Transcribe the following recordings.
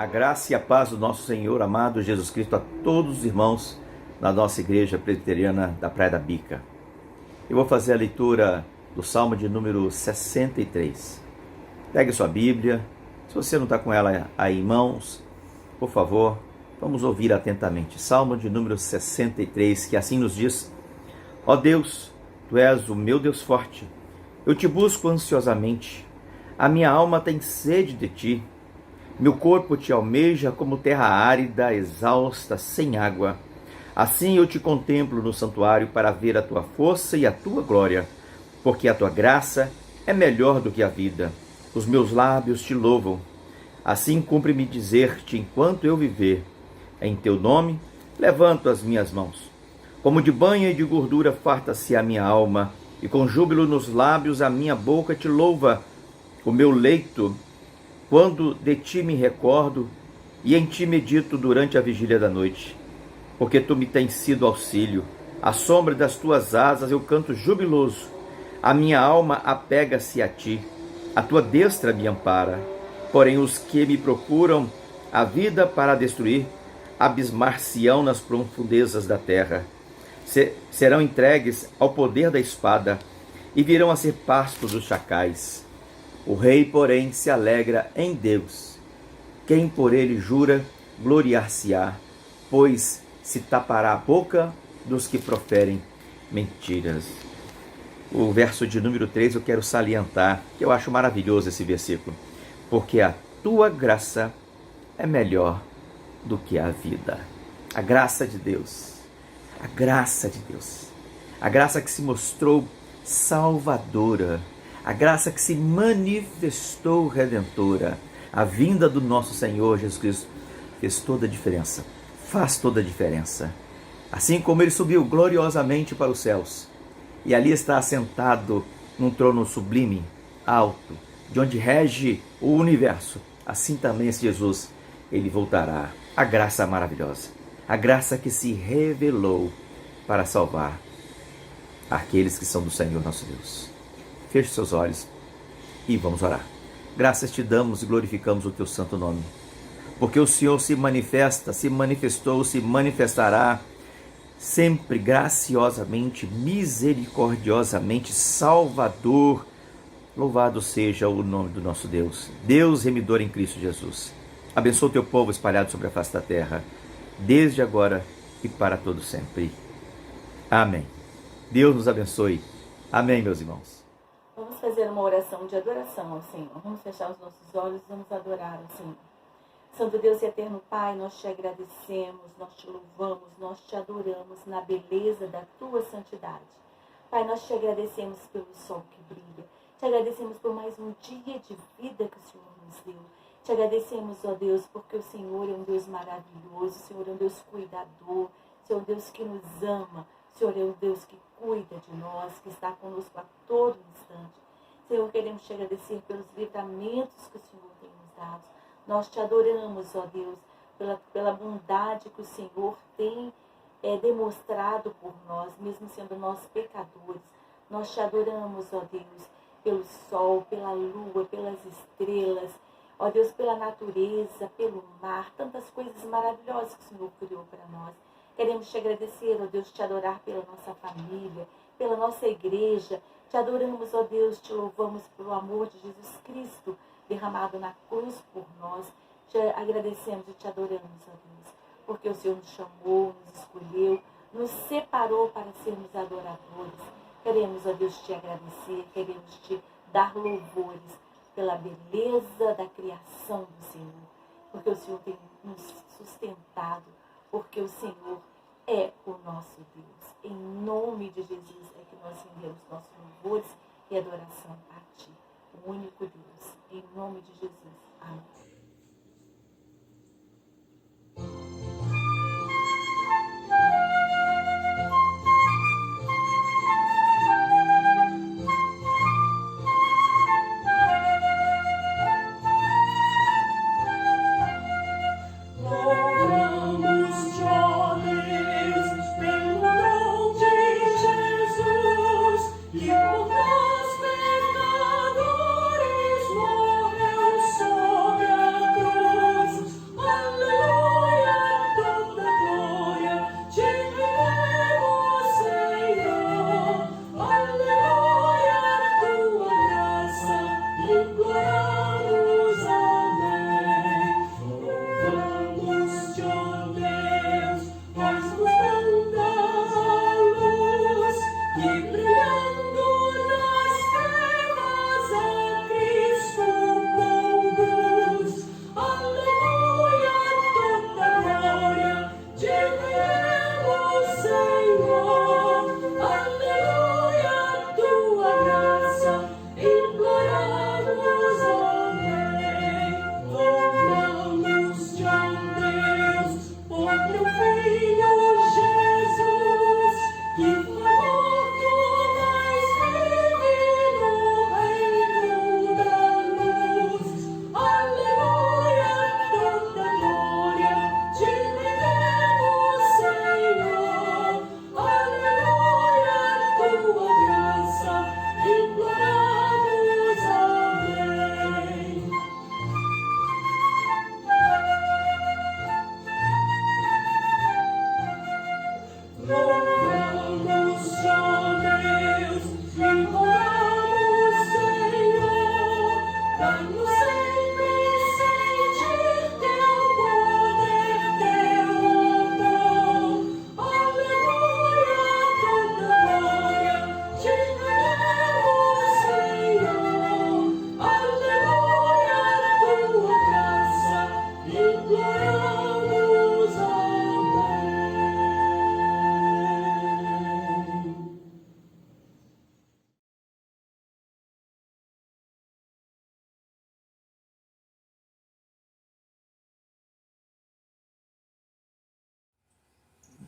A graça e a paz do nosso Senhor amado Jesus Cristo a todos os irmãos na nossa igreja presbiteriana da Praia da Bica. Eu vou fazer a leitura do Salmo de número 63. Pegue sua Bíblia, se você não está com ela aí em mãos, por favor, vamos ouvir atentamente. Salmo de número 63, que assim nos diz: Ó Deus, Tu és o meu Deus forte, eu te busco ansiosamente, a minha alma tem sede de Ti. Meu corpo te almeja como terra árida, exausta, sem água. Assim eu te contemplo no santuário para ver a tua força e a tua glória, porque a tua graça é melhor do que a vida. Os meus lábios te louvam. Assim cumpre-me dizer-te enquanto eu viver. Em teu nome levanto as minhas mãos. Como de banha e de gordura farta-se a minha alma, e com júbilo nos lábios a minha boca te louva. O meu leito, quando de ti me recordo, e em ti medito durante a vigília da noite. Porque tu me tens sido auxílio, à sombra das tuas asas eu canto jubiloso. A minha alma apega-se a ti, a tua destra me ampara. Porém os que me procuram a vida para destruir, abismar-se-ão nas profundezas da terra. Serão entregues ao poder da espada, e virão a ser pasto dos chacais. O rei, porém, se alegra em Deus. Quem por ele jura, gloriar-se-á, pois se tapará a boca dos que proferem mentiras. O verso de número 3 eu quero salientar, que eu acho maravilhoso esse versículo. Porque a tua graça é melhor do que a vida. A graça de Deus. A graça de Deus. A graça que se mostrou salvadora. A graça que se manifestou redentora, a vinda do nosso Senhor Jesus Cristo fez toda a diferença, faz toda a diferença. Assim como ele subiu gloriosamente para os céus, e ali está assentado num trono sublime, alto, de onde rege o universo, assim também esse Jesus, ele voltará. A graça maravilhosa, a graça que se revelou para salvar aqueles que são do Senhor nosso Deus. Feche seus olhos e vamos orar. Graças te damos e glorificamos o teu santo nome, porque o Senhor se manifesta, se manifestou, se manifestará sempre graciosamente, misericordiosamente, Salvador. Louvado seja o nome do nosso Deus, Deus remidor em Cristo Jesus. Abençoa o teu povo espalhado sobre a face da terra, desde agora e para todo sempre. Amém. Deus nos abençoe. Amém, meus irmãos. Vamos fazer uma oração de adoração ao Senhor. Vamos fechar os nossos olhos e vamos adorar ao Senhor. Santo Deus e eterno Pai, nós te agradecemos, nós te louvamos, nós te adoramos na beleza da tua santidade. Pai, nós te agradecemos pelo sol que brilha. Te agradecemos por mais um dia de vida que o Senhor nos deu. Te agradecemos, ó Deus, porque o Senhor é um Deus maravilhoso, o Senhor é um Deus cuidador, o Senhor é um Deus que nos ama, o Senhor é um Deus que cuida de nós, que está conosco a todo instante. Senhor, queremos te agradecer pelos livramentos que o Senhor tem nos dado. Nós te adoramos, ó Deus, pela bondade que o Senhor tem demonstrado por nós, mesmo sendo nós pecadores. Nós te adoramos, ó Deus, pelo sol, pela lua, pelas estrelas, ó Deus, pela natureza, pelo mar, tantas coisas maravilhosas que o Senhor criou para nós. Queremos te agradecer, ó Deus, te adorar pela nossa família, pela nossa igreja. Te adoramos, ó Deus, te louvamos pelo amor de Jesus Cristo derramado na cruz por nós. Te agradecemos e te adoramos, ó Deus, porque o Senhor nos chamou, nos escolheu, nos separou para sermos adoradores. Queremos, ó Deus, te agradecer, queremos te dar louvores pela beleza da criação do Senhor, porque o Senhor tem nos sustentado, porque o Senhor é o nosso Deus. Em nome de Jesus é que nós rendemos nossos louvores e adoração a Ti, o único Deus. Em nome de Jesus. Amém. Pecadores morreu sobre a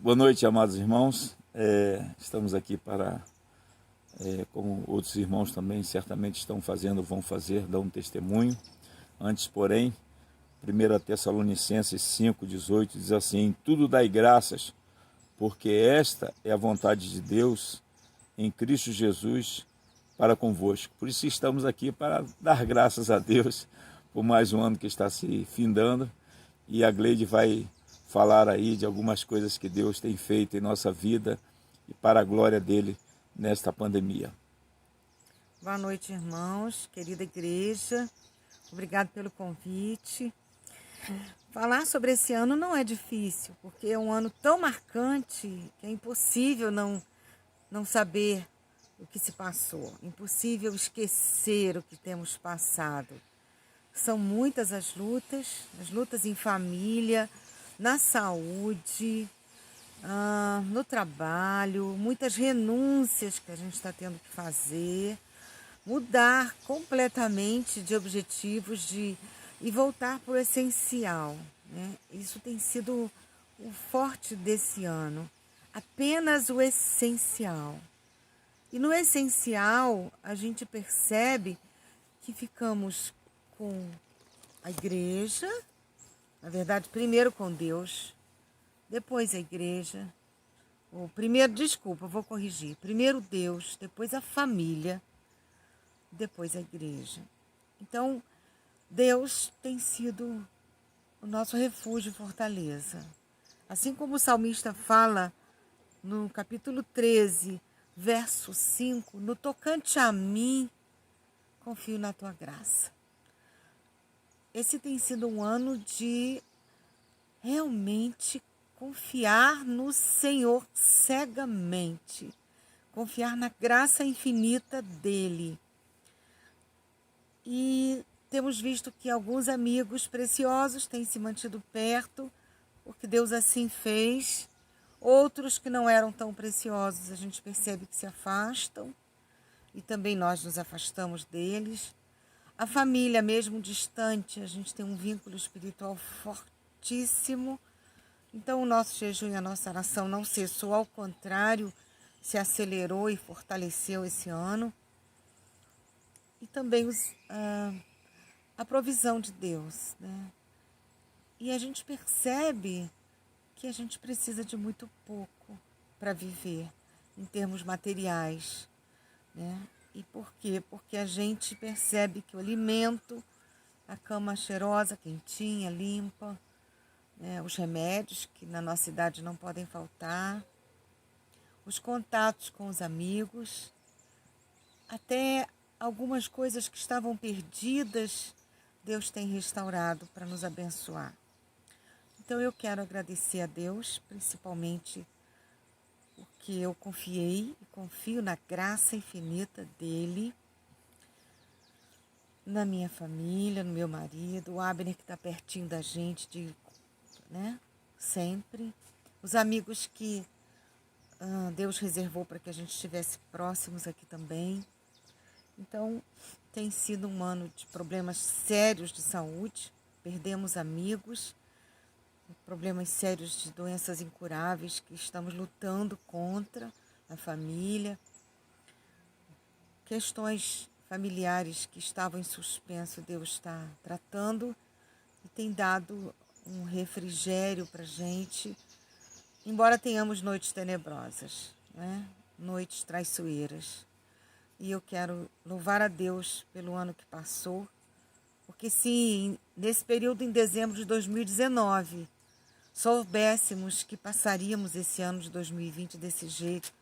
Boa noite, amados irmãos. Estamos aqui para, como outros irmãos também certamente estão fazendo, vão fazer, dar um testemunho. Antes, porém, 1 Tessalonicenses 5,18 diz assim: em tudo dai graças, porque esta é a vontade de Deus em Cristo Jesus para convosco. Por isso estamos aqui para dar graças a Deus por mais um ano que está se findando, e a Gleide vai falar aí de algumas coisas que Deus tem feito em nossa vida e para a glória dele nesta pandemia. Boa noite, irmãos, querida igreja. Obrigado pelo convite. Falar sobre esse ano não é difícil, porque é um ano tão marcante que é impossível não saber o que se passou. Impossível esquecer o que temos passado. São muitas as lutas em família, na saúde, no trabalho, muitas renúncias que a gente está tendo que fazer, mudar completamente de objetivos e voltar para o essencial, né? Isso tem sido o forte desse ano, apenas o essencial. E no essencial a gente percebe que ficamos com a igreja, na verdade, primeiro com Deus, depois a igreja, vou corrigir, primeiro Deus, depois a família, depois a igreja. Então, Deus tem sido o nosso refúgio e fortaleza. Assim como o salmista fala no capítulo 13, verso 5, no tocante a mim, confio na tua graça. Esse tem sido um ano de realmente confiar no Senhor cegamente, confiar na graça infinita dele. E temos visto que alguns amigos preciosos têm se mantido perto, porque Deus assim fez. Outros que não eram tão preciosos, a gente percebe que se afastam, e também nós nos afastamos deles. A família, mesmo distante, a gente tem um vínculo espiritual fortíssimo. Então, o nosso jejum e a nossa oração não cessou, ao contrário, se acelerou e fortaleceu esse ano. E também a provisão de Deus, né? E a gente percebe que a gente precisa de muito pouco para viver, em termos materiais, né? E por quê? Porque a gente percebe que o alimento, a cama cheirosa, quentinha, limpa, né? Os remédios, que na nossa idade não podem faltar, os contatos com os amigos, até algumas coisas que estavam perdidas, Deus tem restaurado para nos abençoar. Então eu quero agradecer a Deus, principalmente porque eu confiei e confio na graça infinita dele, na minha família, no meu marido, o Abner que está pertinho da gente, né, sempre. Os amigos que Deus reservou para que a gente estivesse próximos aqui também. Então, tem sido um ano de problemas sérios de saúde, perdemos amigos, problemas sérios de doenças incuráveis que estamos lutando contra a família, questões familiares que estavam em suspenso, Deus está tratando e tem dado um refrigério para a gente, embora tenhamos noites tenebrosas, né? Noites traiçoeiras. E eu quero louvar a Deus pelo ano que passou, porque se nesse período, em dezembro de 2019, soubéssemos que passaríamos esse ano de 2020 desse jeito,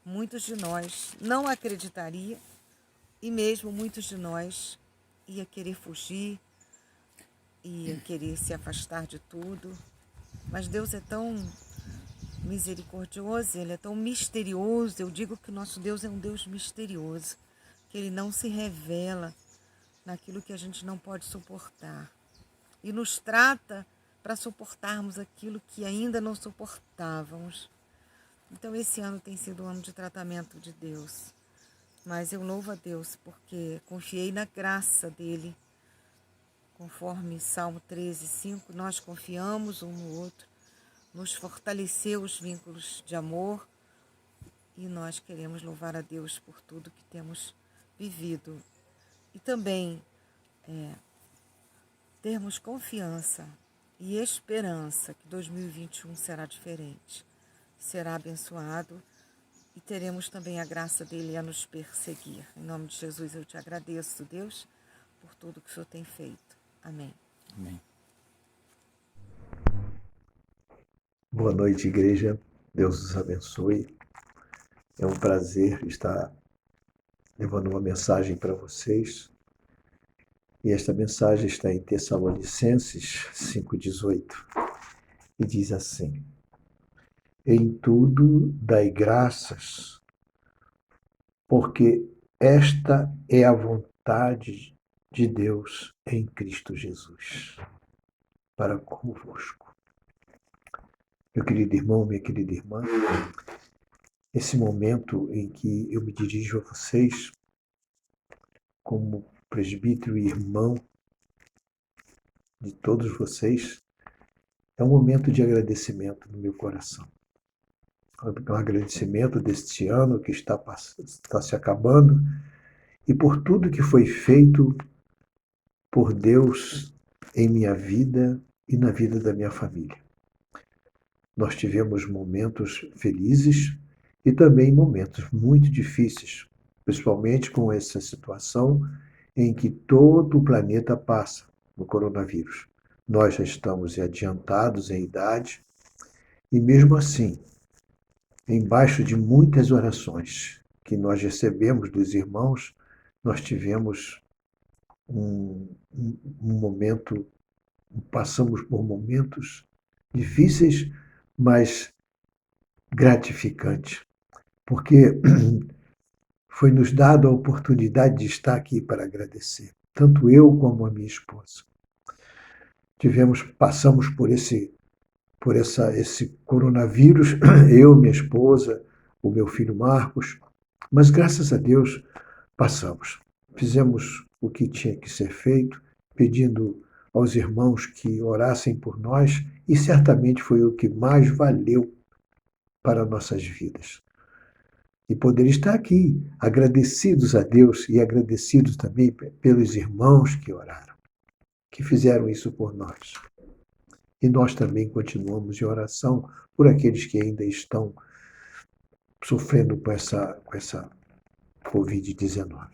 muitos de nós não acreditariam, e mesmo muitos de nós ia querer fugir, ia querer se afastar de tudo. Mas Deus é tão misericordioso, Ele é tão misterioso. Eu digo que nosso Deus é um Deus misterioso, que Ele não se revela naquilo que a gente não pode suportar. E nos trata para suportarmos aquilo que ainda não suportávamos. Então esse ano tem sido um ano de tratamento de Deus. Mas eu louvo a Deus porque confiei na graça dEle. Conforme Salmo 13, 5, nós confiamos um no outro, nos fortaleceu os vínculos de amor, e nós queremos louvar a Deus por tudo que temos vivido. E também termos confiança e esperança que 2021 será diferente, será abençoado e teremos também a graça dele a nos perseguir. Em nome de Jesus eu te agradeço, Deus, por tudo que o Senhor tem feito. Amém. Amém. Boa noite, igreja. Deus os abençoe. É um prazer estar levando uma mensagem para vocês. E esta mensagem está em Tessalonicenses 5,18 e diz assim: em tudo dai graças, porque esta é a vontade de Deus em Cristo Jesus, para convosco. Meu querido irmão, minha querida irmã, esse momento em que eu me dirijo a vocês, como presbítero e irmão de todos vocês, é um momento de agradecimento no meu coração. Um agradecimento deste ano que está se acabando e por tudo que foi feito por Deus em minha vida e na vida da minha família. Nós tivemos momentos felizes e também momentos muito difíceis, principalmente com essa situação em que todo o planeta passa no coronavírus. Nós já estamos adiantados em idade e, mesmo assim, embaixo de muitas orações que nós recebemos dos irmãos, nós tivemos um momento, passamos por momentos difíceis, mas gratificantes, porque foi nos dado a oportunidade de estar aqui para agradecer, tanto eu como a minha esposa. Passamos por esse coronavírus, eu, minha esposa, o meu filho Marcos, mas graças a Deus passamos. Fizemos o que tinha que ser feito, pedindo aos irmãos que orassem por nós, e certamente foi o que mais valeu para nossas vidas. E poder estar aqui, agradecidos a Deus e agradecidos também pelos irmãos que oraram, que fizeram isso por nós. E nós também continuamos em oração por aqueles que ainda estão sofrendo com essa Covid-19.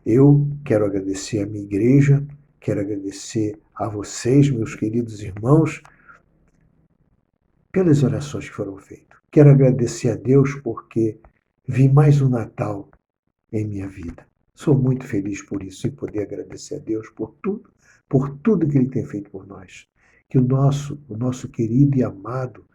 Eu quero agradecer a minha igreja, quero agradecer a vocês, meus queridos irmãos, pelas orações que foram feitas. Quero agradecer a Deus porque vi mais um Natal em minha vida. Sou muito feliz por isso e poder agradecer a Deus por tudo que Ele tem feito por nós. Que o nosso querido e amado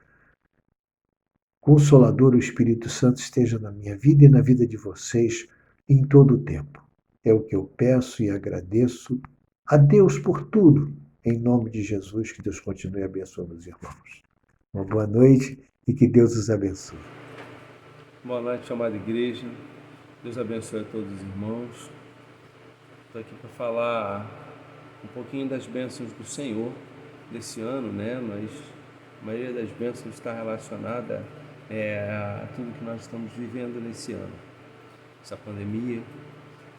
Consolador, o Espírito Santo, esteja na minha vida e na vida de vocês em todo o tempo. É o que eu peço e agradeço a Deus por tudo. Em nome de Jesus, que Deus continue abençoando os irmãos. Uma boa noite e que Deus os abençoe. Boa noite, amada igreja. Deus abençoe a todos os irmãos. Estou aqui para falar um pouquinho das bênçãos do Senhor desse ano, né? Mas a maioria das bênçãos está relacionada a tudo que nós estamos vivendo nesse ano, essa pandemia.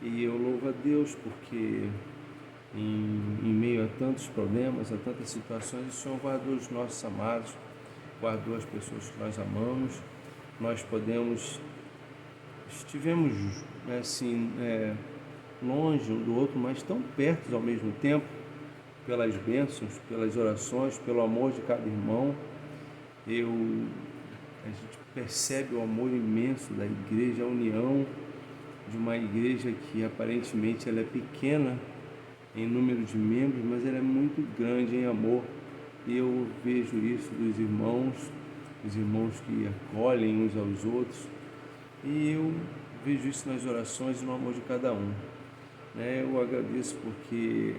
E eu louvo a Deus porque em meio a tantos problemas, a tantas situações, o Senhor guardou os nossos amados, guardou as pessoas que nós amamos. Nós estivemos longe um do outro, mas tão perto ao mesmo tempo, pelas bênçãos, pelas orações, pelo amor de cada irmão. A gente percebe o amor imenso da igreja, a união de uma igreja que aparentemente ela é pequena em número de membros, mas ela é muito grande em amor. E eu vejo isso dos irmãos, os irmãos que acolhem uns aos outros, e eu vejo isso nas orações e no amor de cada um. Eu agradeço porque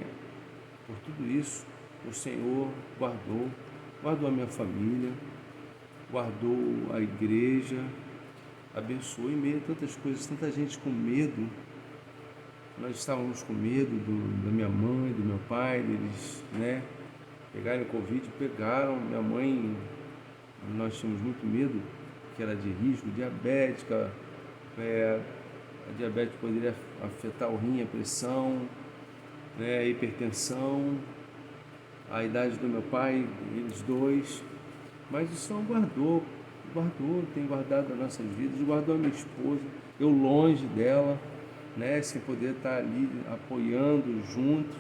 por tudo isso o Senhor guardou a minha família, guardou a igreja, abençoou em meio a tantas coisas, tanta gente com medo. Nós estávamos com medo da minha mãe, do meu pai, deles, pegarem Covid, pegaram. Minha mãe, nós tínhamos muito medo, que era de risco, diabética, a diabetes poderia afetar o rim, a pressão, né, a hipertensão, a idade do meu pai, eles dois. Mas o Senhor guardou, tem guardado as nossas vidas, guardou a minha esposa, eu longe dela, né, sem poder estar ali apoiando junto,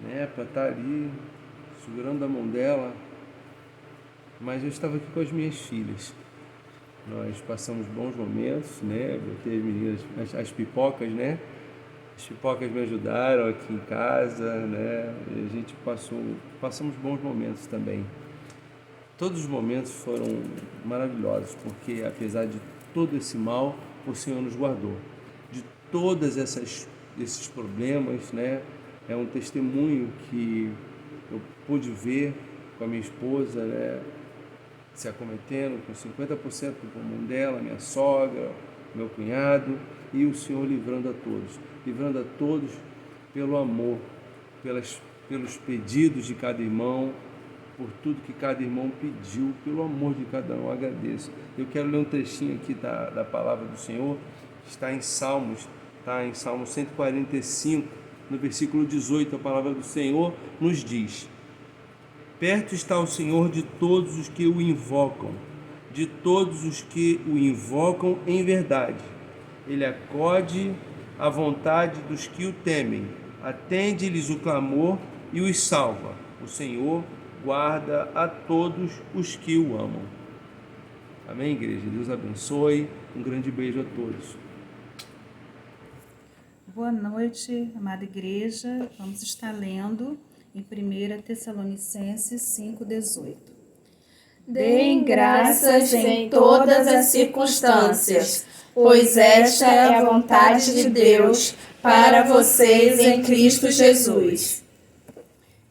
né, para estar ali segurando a mão dela. Mas eu estava aqui com as minhas filhas. Nós passamos bons momentos, né? Botei as meninas, as pipocas, né? As pipocas me ajudaram aqui em casa, né? E a gente passamos bons momentos também. Todos os momentos foram maravilhosos, porque apesar de todo esse mal, o Senhor nos guardou. De todas esses problemas, né? É um testemunho que eu pude ver com a minha esposa, né? Se acometendo com 50% do pulmão dela, minha sogra, meu cunhado, e o Senhor livrando a todos pelo amor, pelos pedidos de cada irmão, por tudo que cada irmão pediu, pelo amor de cada um, eu agradeço. Eu quero ler um trechinho aqui da palavra do Senhor, que está em Salmos 145, no versículo 18, a palavra do Senhor nos diz: perto está o Senhor de todos os que o invocam, de todos os que o invocam em verdade. Ele acode à vontade dos que o temem, atende-lhes o clamor e os salva. O Senhor guarda a todos os que o amam. Amém, igreja? Deus abençoe. Um grande beijo a todos. Boa noite, amada igreja. Vamos estar lendo em 1 Tessalonicenses 5,18. Deem graças em todas as circunstâncias, pois esta é a vontade de Deus para vocês em Cristo Jesus.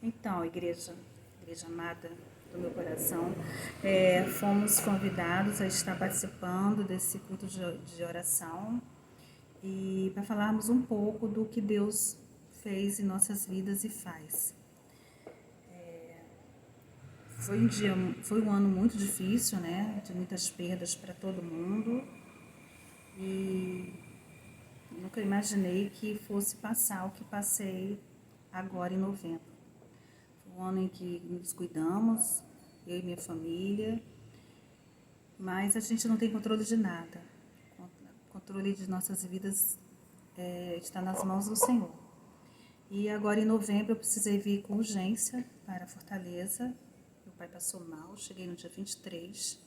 Então, igreja amada do meu coração, fomos convidados a estar participando desse culto de oração e para falarmos um pouco do que Deus fez em nossas vidas e faz. Foi um ano muito difícil, né? De muitas perdas para todo mundo. E nunca imaginei que fosse passar o que passei agora em novembro. Foi um ano em que nos cuidamos, eu e minha família, mas a gente não tem controle de nada. O controle de nossas vidas está nas mãos do Senhor. E agora em novembro eu precisei vir com urgência para Fortaleza. Meu pai passou mal, cheguei no dia 23.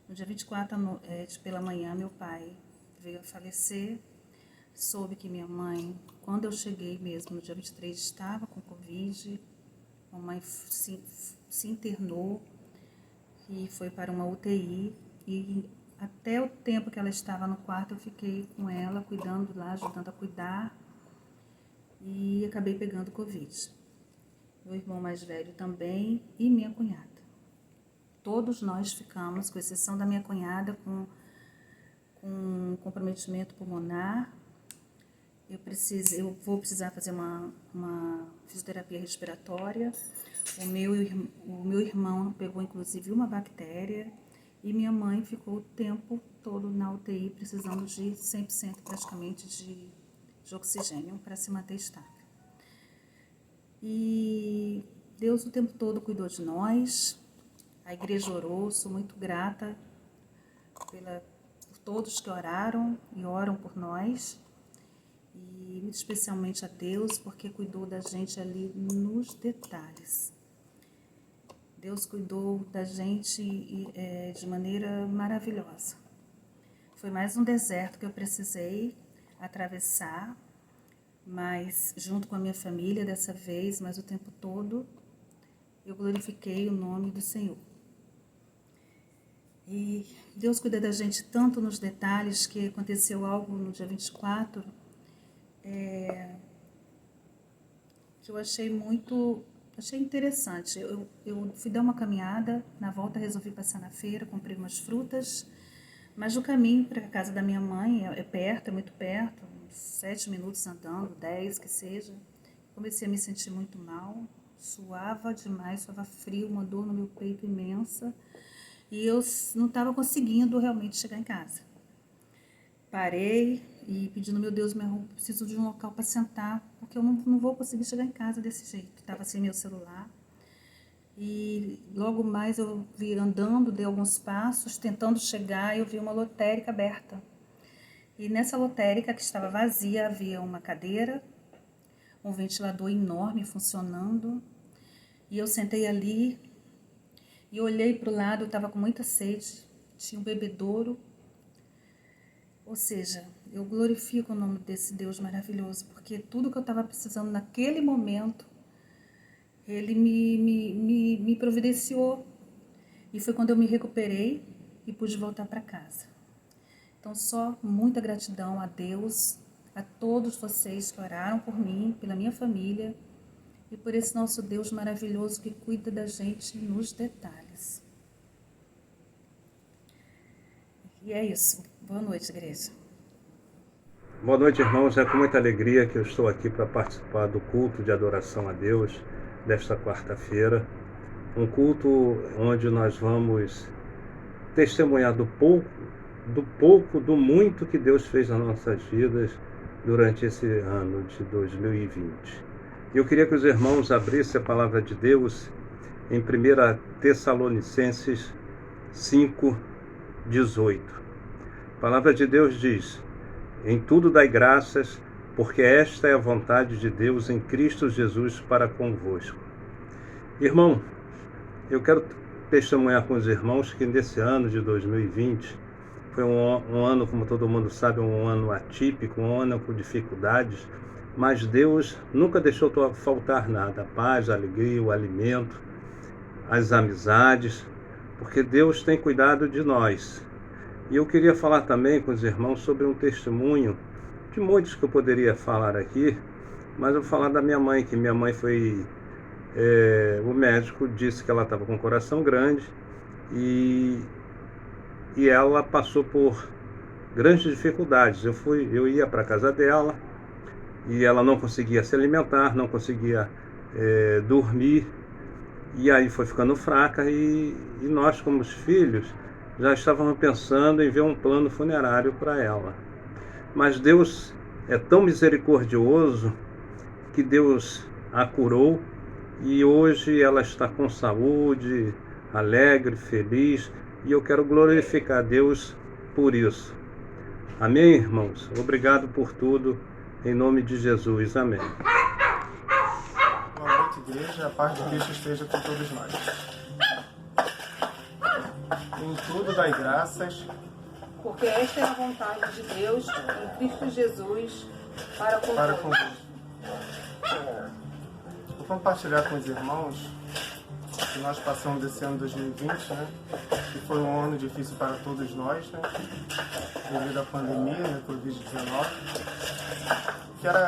No dia 24, pela manhã, meu pai veio a falecer. Soube que minha mãe, quando eu cheguei mesmo, no dia 23, estava com Covid. Mamãe se internou e foi para uma UTI. E até o tempo que ela estava no quarto, eu fiquei com ela, cuidando lá, ajudando a cuidar. E acabei pegando Covid. Meu irmão mais velho também e minha cunhada. Todos nós ficamos, com exceção da minha cunhada, com comprometimento pulmonar. Eu vou precisar fazer uma fisioterapia respiratória. O meu irmão pegou inclusive uma bactéria e minha mãe ficou o tempo todo na UTI precisando de 100% praticamente de oxigênio para se manter estável. E Deus o tempo todo cuidou de nós, a igreja orou, sou muito grata por todos que oraram e oram por nós, e muito especialmente a Deus, porque cuidou da gente ali nos detalhes. Deus cuidou da gente de maneira maravilhosa. Foi mais um deserto que eu precisei atravessar, mas junto com a minha família dessa vez, mas o tempo todo eu glorifiquei o nome do Senhor. E Deus cuida da gente tanto nos detalhes, que aconteceu algo no dia 24, que eu achei interessante. Eu fui dar uma caminhada, na volta resolvi passar na feira, comprei umas frutas, mas o caminho para a casa da minha mãe é perto, é muito perto, uns 7 minutos andando, 10 que seja. Comecei a me sentir muito mal, suava demais, suava frio, uma dor no meu peito imensa. E eu não estava conseguindo realmente chegar em casa. Parei e pedindo, meu Deus, preciso de um local para sentar, porque eu não vou conseguir chegar em casa desse jeito. Estava sem meu celular. E logo mais eu vi andando, dei alguns passos, tentando chegar, eu vi uma lotérica aberta. E nessa lotérica, que estava vazia, havia uma cadeira, um ventilador enorme funcionando. E eu sentei ali e olhei para o lado, eu estava com muita sede, tinha um bebedouro. Ou seja, eu glorifico o nome desse Deus maravilhoso, porque tudo que eu estava precisando naquele momento, Ele me providenciou. E foi quando eu me recuperei e pude voltar para casa. Então, só muita gratidão a Deus, a todos vocês que oraram por mim, pela minha família e por esse nosso Deus maravilhoso que cuida da gente nos detalhes. E é isso. Boa noite, igreja. Boa noite, irmãos. É com muita alegria que eu estou aqui para participar do culto de adoração a Deus desta quarta-feira. Um culto onde nós vamos testemunhar do pouco, do muito que Deus fez nas nossas vidas durante esse ano de 2020. Eu queria que os irmãos abrissem a palavra de Deus em 1 Tessalonicenses 5:18. A palavra de Deus diz: em tudo dai graças, porque esta é a vontade de Deus em Cristo Jesus para convosco. Irmão, eu quero testemunhar com os irmãos que nesse ano de 2020 foi um ano, como todo mundo sabe, um ano atípico, um ano com dificuldades, mas Deus nunca deixou faltar nada, a paz, a alegria, o alimento, as amizades, porque Deus tem cuidado de nós. E eu queria falar também com os irmãos sobre um testemunho, de muitos que eu poderia falar aqui, mas eu vou falar da minha mãe, que minha mãe foi... o médico disse que ela estava com o coração grande e ela passou por grandes dificuldades. Eu ia para a casa dela e ela não conseguia se alimentar, não conseguia dormir, e aí foi ficando fraca e nós, como os filhos, já estávamos pensando em ver um plano funerário para ela. Mas Deus é tão misericordioso que Deus a curou e hoje ela está com saúde, alegre, feliz, e eu quero glorificar a Deus por isso. Amém, irmãos? Obrigado por tudo, em nome de Jesus. Amém. Boa noite, igreja. A paz de Cristo esteja com todos nós. Em tudo dai graças, Porque esta é a vontade de Deus em Cristo Jesus para convosco. Vou compartilhar com os irmãos que nós passamos esse ano 2020, né? Que foi um ano difícil para todos nós, né? Devido à pandemia, né? Covid-19. Quero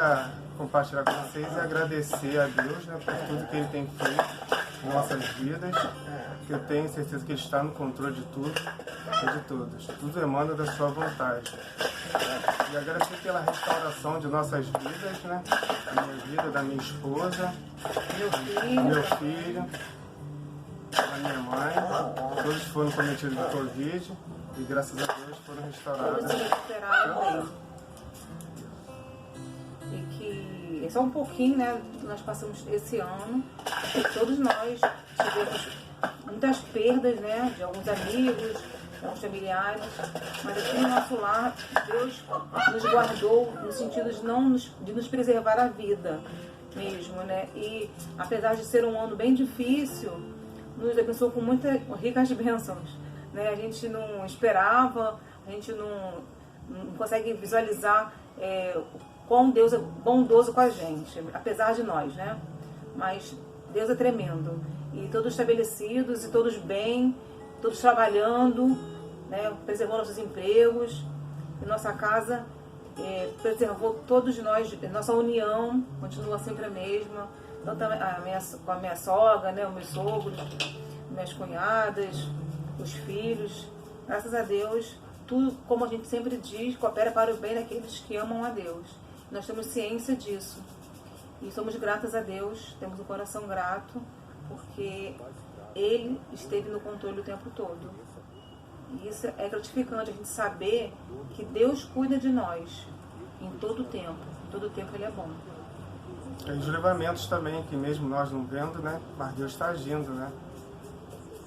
compartilhar com vocês e agradecer a Deus, né? Por tudo que Ele tem feito em nossas vidas. Que eu tenho certeza que Ele está no controle de tudo e de todos. Tudo emana da sua vontade. E agradecer pela restauração de nossas vidas, né? Da minha vida, da minha esposa, meu filho, da minha mãe. Todos foram cometidos de Covid e graças a Deus foram restaurados. Todos se recuperaram bem. E que é só um pouquinho, né, que nós passamos esse ano. Todos nós tivemos muitas perdas, né, de alguns amigos, de alguns familiares, mas aqui no nosso lar, Deus nos guardou no sentido de nos preservar a vida mesmo, né, e apesar de ser um ano bem difícil, nos abençoou com muitas ricas bênçãos, né, a gente não esperava, a gente não consegue visualizar quão Deus é bondoso com a gente, apesar de nós, né, mas Deus é tremendo. E todos estabelecidos e todos bem, todos trabalhando, né, preservou nossos empregos, e nossa casa preservou todos nós, nossa união continua sempre a mesma, tanto com a minha sogra, né, os meus sogros, minhas cunhadas, os filhos. Graças a Deus, tudo, como a gente sempre diz, coopera para o bem daqueles que amam a Deus. Nós temos ciência disso. E somos gratas a Deus, temos um coração grato, porque Ele esteve no controle o tempo todo. E isso é gratificante, a gente saber que Deus cuida de nós em todo tempo Ele é bom. E os livramentos também, que mesmo nós não vendo, né, mas Deus está agindo, né,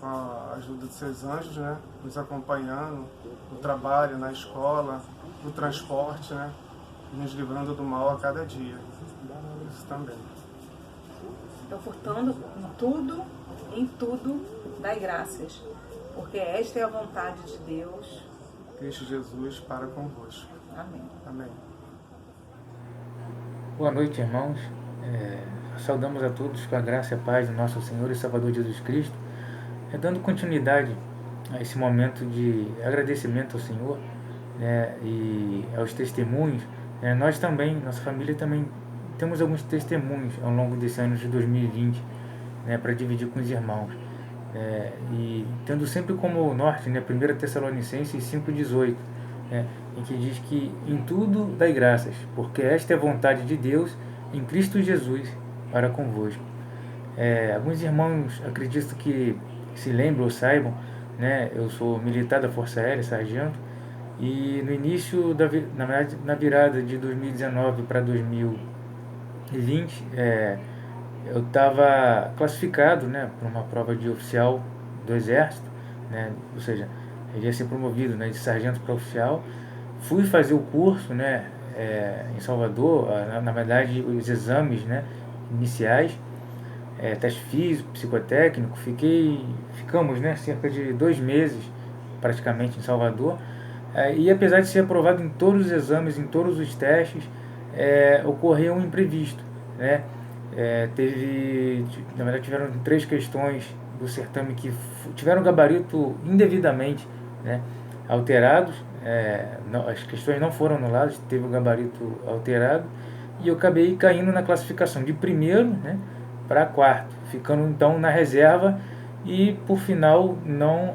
com a ajuda de seus anjos, né, nos acompanhando no trabalho, na escola, no transporte, né, nos livrando do mal a cada dia. Isso também. Então, portanto, em tudo, dai graças, porque esta é a vontade de Deus. Cristo Jesus para convosco. Amém. Amém. Boa noite, irmãos. Saudamos a todos com a graça e a paz do nosso Senhor e Salvador Jesus Cristo, dando continuidade a esse momento de agradecimento ao Senhor, né, e aos testemunhos. Nós também, nossa família também, temos alguns testemunhos ao longo desse ano de 2020, né, para dividir com os irmãos. E tendo sempre como norte, né, 1 Tessalonicenses 5,18, em que diz que em tudo dai graças, porque esta é a vontade de Deus em Cristo Jesus para convosco. Alguns irmãos acredito que se lembram ou saibam, né, eu sou militar da Força Aérea, sargento, e no início, na virada de 2019 para 2020, eu estava classificado, né, para uma prova de oficial do Exército, né, ou seja, eu ia ser promovido, né, de sargento para oficial. Fui fazer o curso, né, em Salvador, na verdade os exames, né, iniciais, teste físico, psicotécnico. Ficamos, né, cerca de 2 meses praticamente em Salvador, e apesar de ser aprovado em todos os exames, em todos os testes, ocorreu um imprevisto, né? Na verdade tiveram 3 questões do certame que tiveram gabarito indevidamente, né, alterados. As questões não foram anuladas, teve o gabarito alterado, e eu acabei caindo na classificação de primeiro, né, para quarto, ficando então na reserva e por final não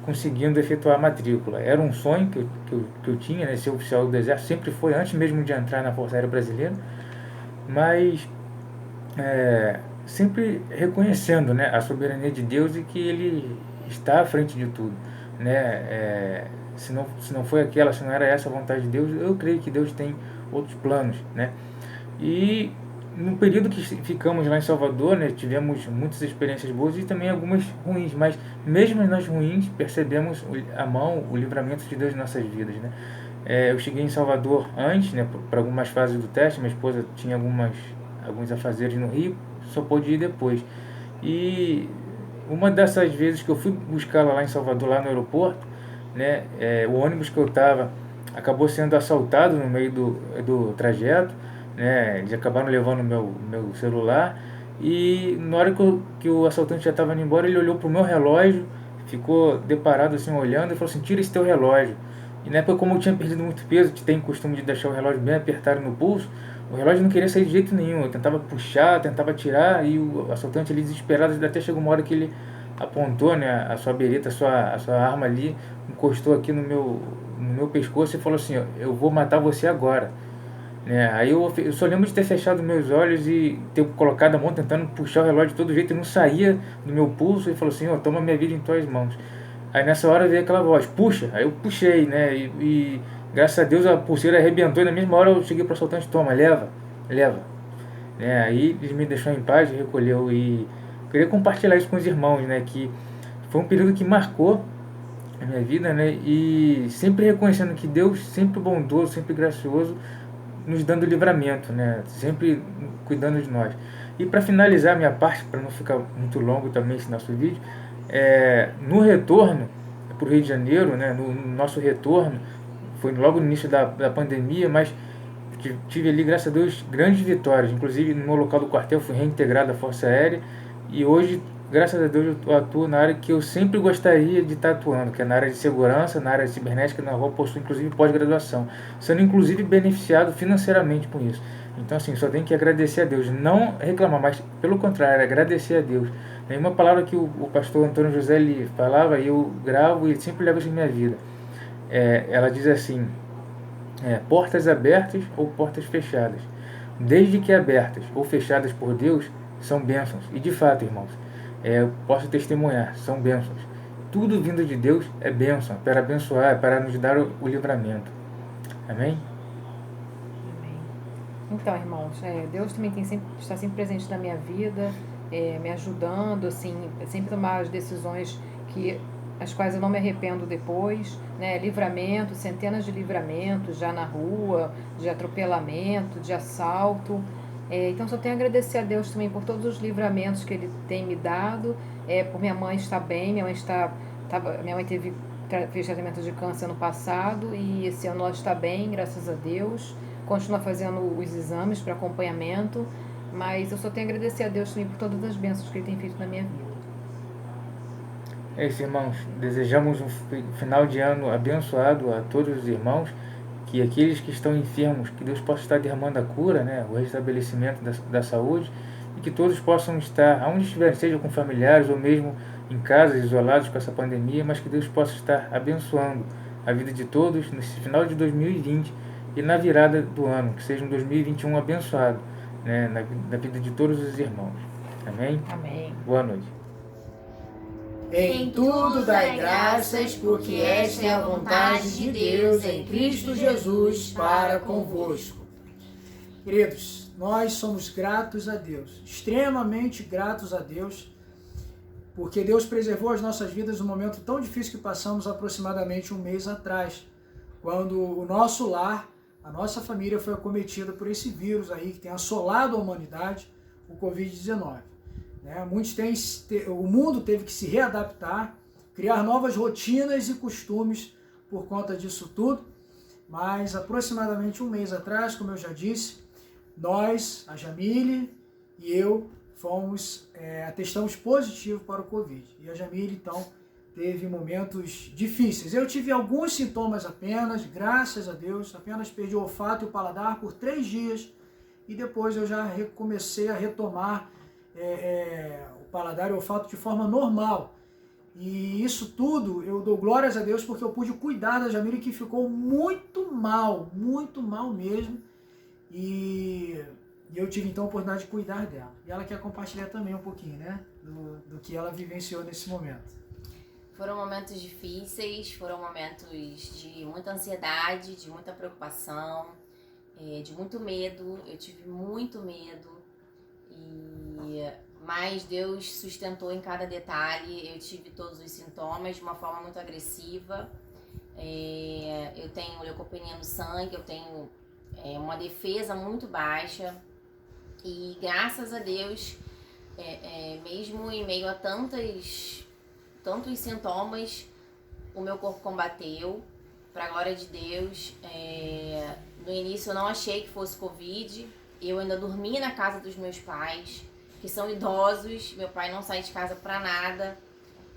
conseguindo efetuar a matrícula. Era um sonho que eu tinha, né, ser oficial do Exército, sempre foi, antes mesmo de entrar na Força Aérea Brasileira, mas sempre reconhecendo, né, a soberania de Deus e que Ele está à frente de tudo, né? Se não foi aquela, se não era essa a vontade de Deus, eu creio que Deus tem outros planos, né? E no período que ficamos lá em Salvador, né, tivemos muitas experiências boas e também algumas ruins, mas mesmo nas ruins percebemos a mão, o livramento de Deus em nossas vidas, né? Eu cheguei em Salvador antes, né, para algumas fases do teste. Minha esposa tinha alguns afazeres no Rio, só pôde ir depois. E uma dessas vezes que eu fui buscá-la lá em Salvador, lá no aeroporto, né, o ônibus que eu estava acabou sendo assaltado no meio do trajeto, né, eles acabaram levando meu celular, e na hora que o assaltante já estava indo embora, ele olhou para o meu relógio, ficou deparado assim, olhando, e falou assim: tira esse teu relógio. E na época, como eu tinha perdido muito peso, que tem costume de deixar o relógio bem apertado no pulso, o relógio não queria sair de jeito nenhum. Eu tentava puxar, tentava tirar, e o assaltante ali desesperado, até chegou uma hora que ele apontou, né, a sua bereta, a sua arma ali, encostou aqui no meu pescoço e falou assim: eu vou matar você agora. Aí eu só lembro de ter fechado meus olhos e ter colocado a mão tentando puxar o relógio de todo jeito, e não saía do meu pulso. E falou assim: toma minha vida em tuas mãos. Aí nessa hora veio aquela voz: puxa. Aí eu puxei, né, e graças a Deus a pulseira arrebentou, e na mesma hora eu cheguei para o assaltante: toma, leva. Aí ele me deixou em paz, recolheu. E queria compartilhar isso com os irmãos, né, que foi um período que marcou a minha vida, né, e sempre reconhecendo que Deus, sempre bondoso, sempre gracioso, nos dando livramento, né, sempre cuidando de nós. E para finalizar a minha parte, para não ficar muito longo também esse nosso vídeo, no retorno para o Rio de Janeiro, né, no nosso retorno, foi logo no início da pandemia, mas tive ali, graças a Deus, grandes vitórias. Inclusive no meu local do quartel fui reintegrado à Força Aérea, e hoje, graças a Deus, eu atuo na área que eu sempre gostaria de estar atuando, que é na área de segurança, na área de cibernética, na qual possuo inclusive pós-graduação, sendo inclusive beneficiado financeiramente com isso. Então assim, só tenho que agradecer a Deus, não reclamar, mas pelo contrário, agradecer a Deus. Tem uma palavra que o pastor Antônio José ele falava, e eu gravo e sempre levo isso em minha vida. Ela diz assim: portas abertas ou portas fechadas. desde que abertas ou fechadas por Deus, são bênçãos. E de fato, irmãos, eu posso testemunhar, são bênçãos. Tudo vindo de Deus é bênção, para abençoar, para nos dar o livramento. Amém? Então, irmãos, Deus também está sempre presente na minha vida, me ajudando, assim, sempre tomar as decisões as quais eu não me arrependo depois, né? Livramento, centenas de livramentos já na rua, de atropelamento, de assalto. Então, só tenho a agradecer a Deus também por todos os livramentos que Ele tem me dado, por minha mãe estar bem. Minha mãe fez tratamento de câncer ano passado e esse ano ela está bem, graças a Deus. Continua fazendo os exames para acompanhamento, mas eu só tenho a agradecer a Deus também por todas as bênçãos que Ele tem feito na minha vida. É isso, irmãos. Desejamos um final de ano abençoado a todos os irmãos, que aqueles que estão enfermos, que Deus possa estar derramando a cura, né, o restabelecimento da saúde, e que todos possam estar, aonde estiverem, seja com familiares ou mesmo em casa, isolados com essa pandemia, mas que Deus possa estar abençoando a vida de todos nesse final de 2020 e na virada do ano, que seja um 2021 abençoado, né, na vida de todos os irmãos. Amém? Amém. Boa noite. Em tudo dai graças, porque esta é a vontade de Deus em Cristo Jesus para convosco. Queridos, nós somos gratos a Deus, extremamente gratos a Deus, porque Deus preservou as nossas vidas num momento tão difícil que passamos aproximadamente um mês atrás, quando o nosso lar, a nossa família foi acometida por esse vírus aí que tem assolado a humanidade, o Covid-19. O mundo teve que se readaptar, criar novas rotinas e costumes por conta disso tudo, mas aproximadamente um mês atrás, como eu já disse, nós, a Jamile e eu, atestamos positivo para o Covid. E a Jamile, então, teve momentos difíceis. Eu tive alguns sintomas apenas, graças a Deus, apenas perdi o olfato e o paladar por 3 dias, e depois eu já comecei a retomar o paladar e o olfato de forma normal. E isso tudo eu dou glórias a Deus porque eu pude cuidar da Jamile, que ficou muito mal mesmo. E eu tive então a oportunidade de cuidar dela. E ela quer compartilhar também um pouquinho, né, do que ela vivenciou nesse momento. Foram momentos difíceis, foram momentos de muita ansiedade, de muita preocupação, de muito medo. Eu tive muito medo. Mas Deus sustentou em cada detalhe. Eu tive todos os sintomas de uma forma muito agressiva. Eu tenho leucopenia no sangue, eu tenho uma defesa muito baixa. E graças a Deus, mesmo em meio a tantos sintomas, o meu corpo combateu, para a glória de Deus. No início eu não achei que fosse Covid. Eu ainda dormi na casa dos meus pais, que são idosos. Meu pai não sai de casa para nada.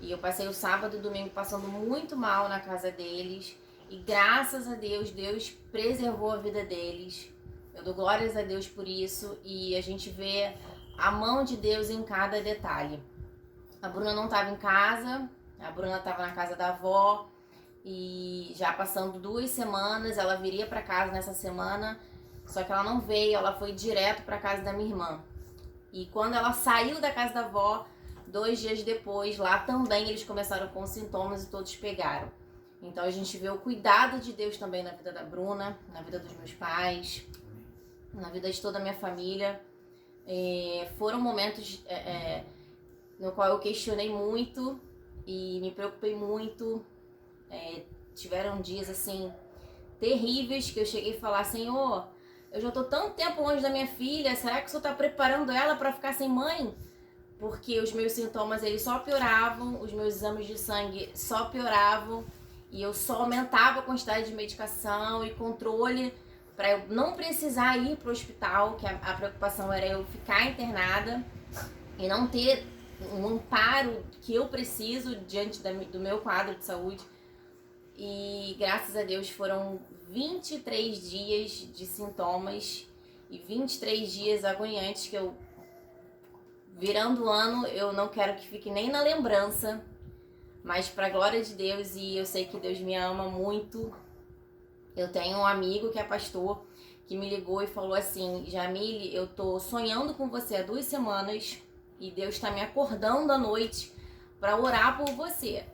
E eu passei o sábado e o domingo passando muito mal na casa deles. E graças a Deus, Deus preservou a vida deles. Eu dou glórias a Deus por isso. E a gente vê a mão de Deus em cada detalhe. A Bruna não estava em casa. A Bruna estava na casa da avó. E já passando 2 semanas, ela viria para casa nessa semana. Só que ela não veio, ela foi direto para casa da minha irmã. E quando ela saiu da casa da avó, 2 dias depois, lá também eles começaram com sintomas e todos pegaram. Então a gente vê o cuidado de Deus também na vida da Bruna, na vida dos meus pais, na vida de toda a minha família. Foram momentos no qual eu questionei muito e me preocupei muito. Tiveram dias assim terríveis que eu cheguei a falar: Senhor, eu já tô tanto tempo longe da minha filha, será que o Senhor tá preparando ela para ficar sem mãe? Porque os meus sintomas eles só pioravam, os meus exames de sangue só pioravam e eu só aumentava a quantidade de medicação e controle para eu não precisar ir para o hospital, que a preocupação era eu ficar internada e não ter um amparo que eu preciso diante do meu quadro de saúde. E graças a Deus foram 23 dias de sintomas e 23 dias agoniantes que eu, virando o ano, eu não quero que fique nem na lembrança, mas para a glória de Deus, e eu sei que Deus me ama muito. Eu tenho um amigo que é pastor, que me ligou e falou assim: Jamile, eu tô sonhando com você há 2 semanas e Deus está me acordando à noite para orar por você.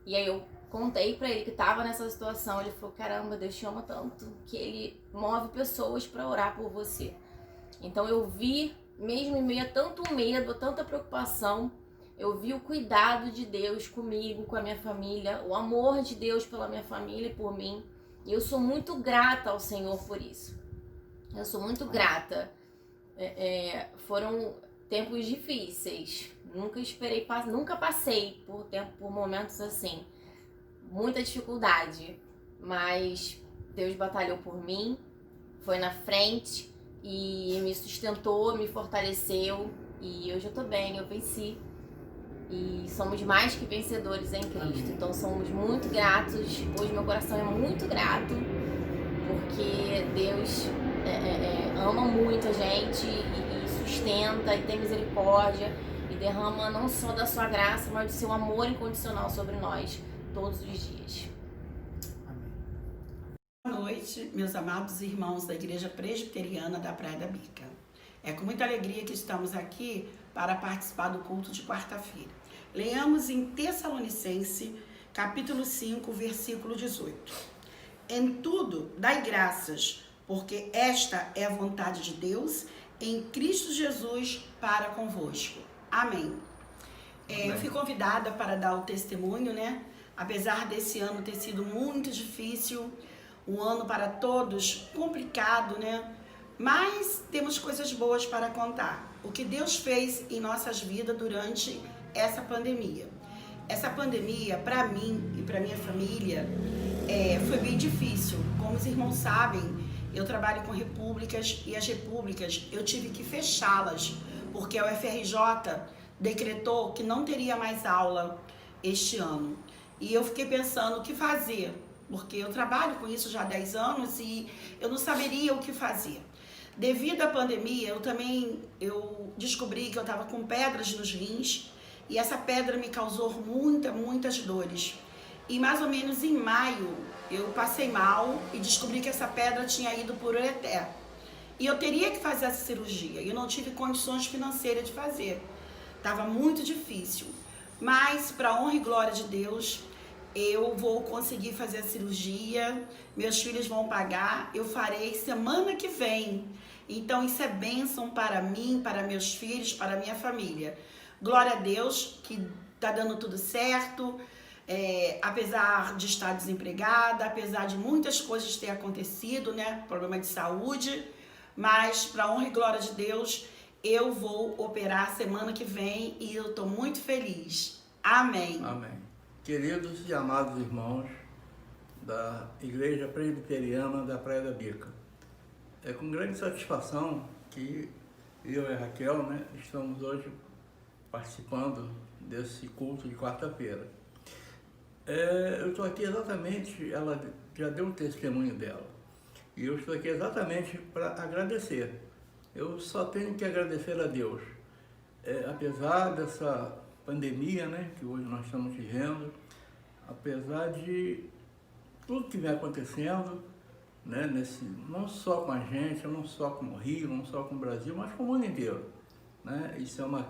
E aí eu contei para ele que tava nessa situação. Ele falou: caramba, Deus te ama tanto que ele move pessoas para orar por você. Então eu vi, mesmo em meio a tanto medo, tanta preocupação, eu vi o cuidado de Deus comigo, com a minha família, o amor de Deus pela minha família e por mim. E eu sou muito grata ao Senhor por isso. Eu sou muito grata. Foram tempos difíceis. Nunca passei por momentos assim. Muita dificuldade. Mas Deus batalhou por mim, foi na frente e me sustentou, me fortaleceu. E hoje eu tô bem, eu venci. E somos mais que vencedores em Cristo. Então somos muito gratos. Hoje meu coração é muito grato, porque Deus ama muito a gente e sustenta e tem misericórdia e derrama não só da sua graça, mas do seu amor incondicional sobre nós todos os dias. Boa noite, meus amados irmãos da Igreja Presbiteriana da Praia da Bica. É com muita alegria que estamos aqui para participar do culto de quarta-feira. Leamos em Tessalonicense, capítulo 5, versículo 18. Em tudo, dai graças, porque esta é a vontade de Deus em Cristo Jesus para convosco. Amém. Eu fui convidada para dar o testemunho, né? Apesar desse ano ter sido muito difícil, um ano para todos complicado, né? Mas temos coisas boas para contar. O que Deus fez em nossas vidas durante essa pandemia. Essa pandemia, para mim e para minha família, foi bem difícil. Como os irmãos sabem, eu trabalho com repúblicas e as repúblicas eu tive que fechá-las, porque a UFRJ decretou que não teria mais aula este ano. E eu fiquei pensando o que fazer, porque eu trabalho com isso já há 10 anos e eu não saberia o que fazer. Devido à pandemia, eu descobri que eu estava com pedras nos rins e essa pedra me causou muitas dores. E mais ou menos em maio, eu passei mal e descobri que essa pedra tinha ido por ureter. E eu teria que fazer essa cirurgia e eu não tive condições financeiras de fazer. Estava muito difícil. Mas, para honra e glória de Deus, eu vou conseguir fazer a cirurgia, meus filhos vão pagar, eu farei semana que vem. Então isso é bênção para mim, para meus filhos, para minha família. Glória a Deus que está dando tudo certo, apesar de estar desempregada, apesar de muitas coisas ter acontecido, né? Problema de saúde, mas para honra e glória de Deus, eu vou operar semana que vem e eu estou muito feliz. Amém. Amém. Queridos e amados irmãos da Igreja Presbiteriana da Praia da Bica, é com grande satisfação que eu e a Raquel, né, estamos hoje participando desse culto de quarta-feira. Eu estou aqui exatamente, ela já deu um testemunho dela, e eu estou aqui exatamente para agradecer. Eu só tenho que agradecer a Deus. Apesar dessa pandemia, né, que hoje nós estamos vivendo, apesar de tudo que vem acontecendo, né, não só com a gente, não só com o Rio, não só com o Brasil, mas com o mundo inteiro, né? Isso é uma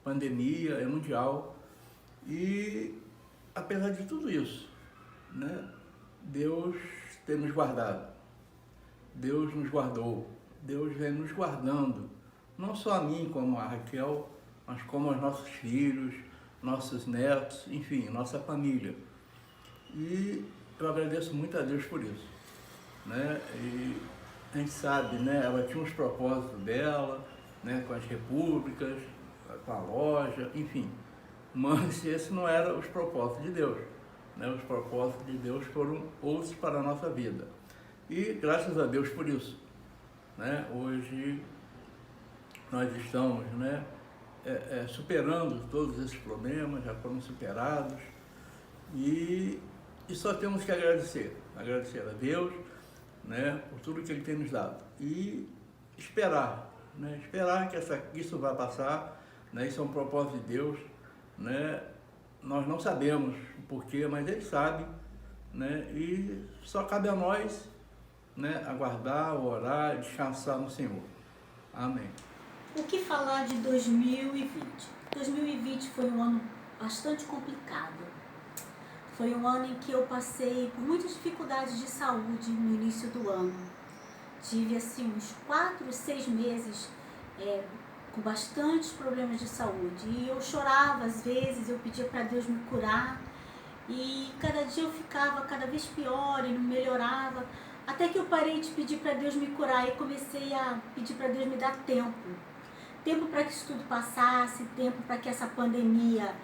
pandemia, é mundial, e apesar de tudo isso, né, Deus tem nos guardado, Deus nos guardou, Deus vem nos guardando, não só a mim como a Raquel, mas como aos nossos filhos, nossos netos, enfim, nossa família. E eu agradeço muito a Deus por isso, né? E a gente sabe, né? Ela tinha uns propósitos dela, né? Com as repúblicas, com a loja, enfim. Mas esse não era os propósitos de Deus, né? Os propósitos de Deus foram outros para a nossa vida. E graças a Deus por isso, né? Hoje nós estamos, né? Superando todos esses problemas, já foram superados, e só temos que agradecer a Deus, né, por tudo que Ele tem nos dado, e esperar, né, esperar que isso vai passar, né, isso é um propósito de Deus, né, nós não sabemos o porquê, mas Ele sabe, né, e só cabe a nós né, aguardar, orar, descansar no Senhor. Amém. O que falar de 2020? 2020 foi um ano bastante complicado. Foi um ano em que eu passei por muitas dificuldades de saúde no início do ano. Tive assim uns 4, 6 meses com bastantes problemas de saúde. E eu chorava às vezes, eu pedia para Deus me curar. E cada dia eu ficava cada vez pior e não melhorava. Até que eu parei de pedir para Deus me curar e comecei a pedir para Deus me dar tempo. Tempo para que isso tudo passasse, tempo para que essa pandemia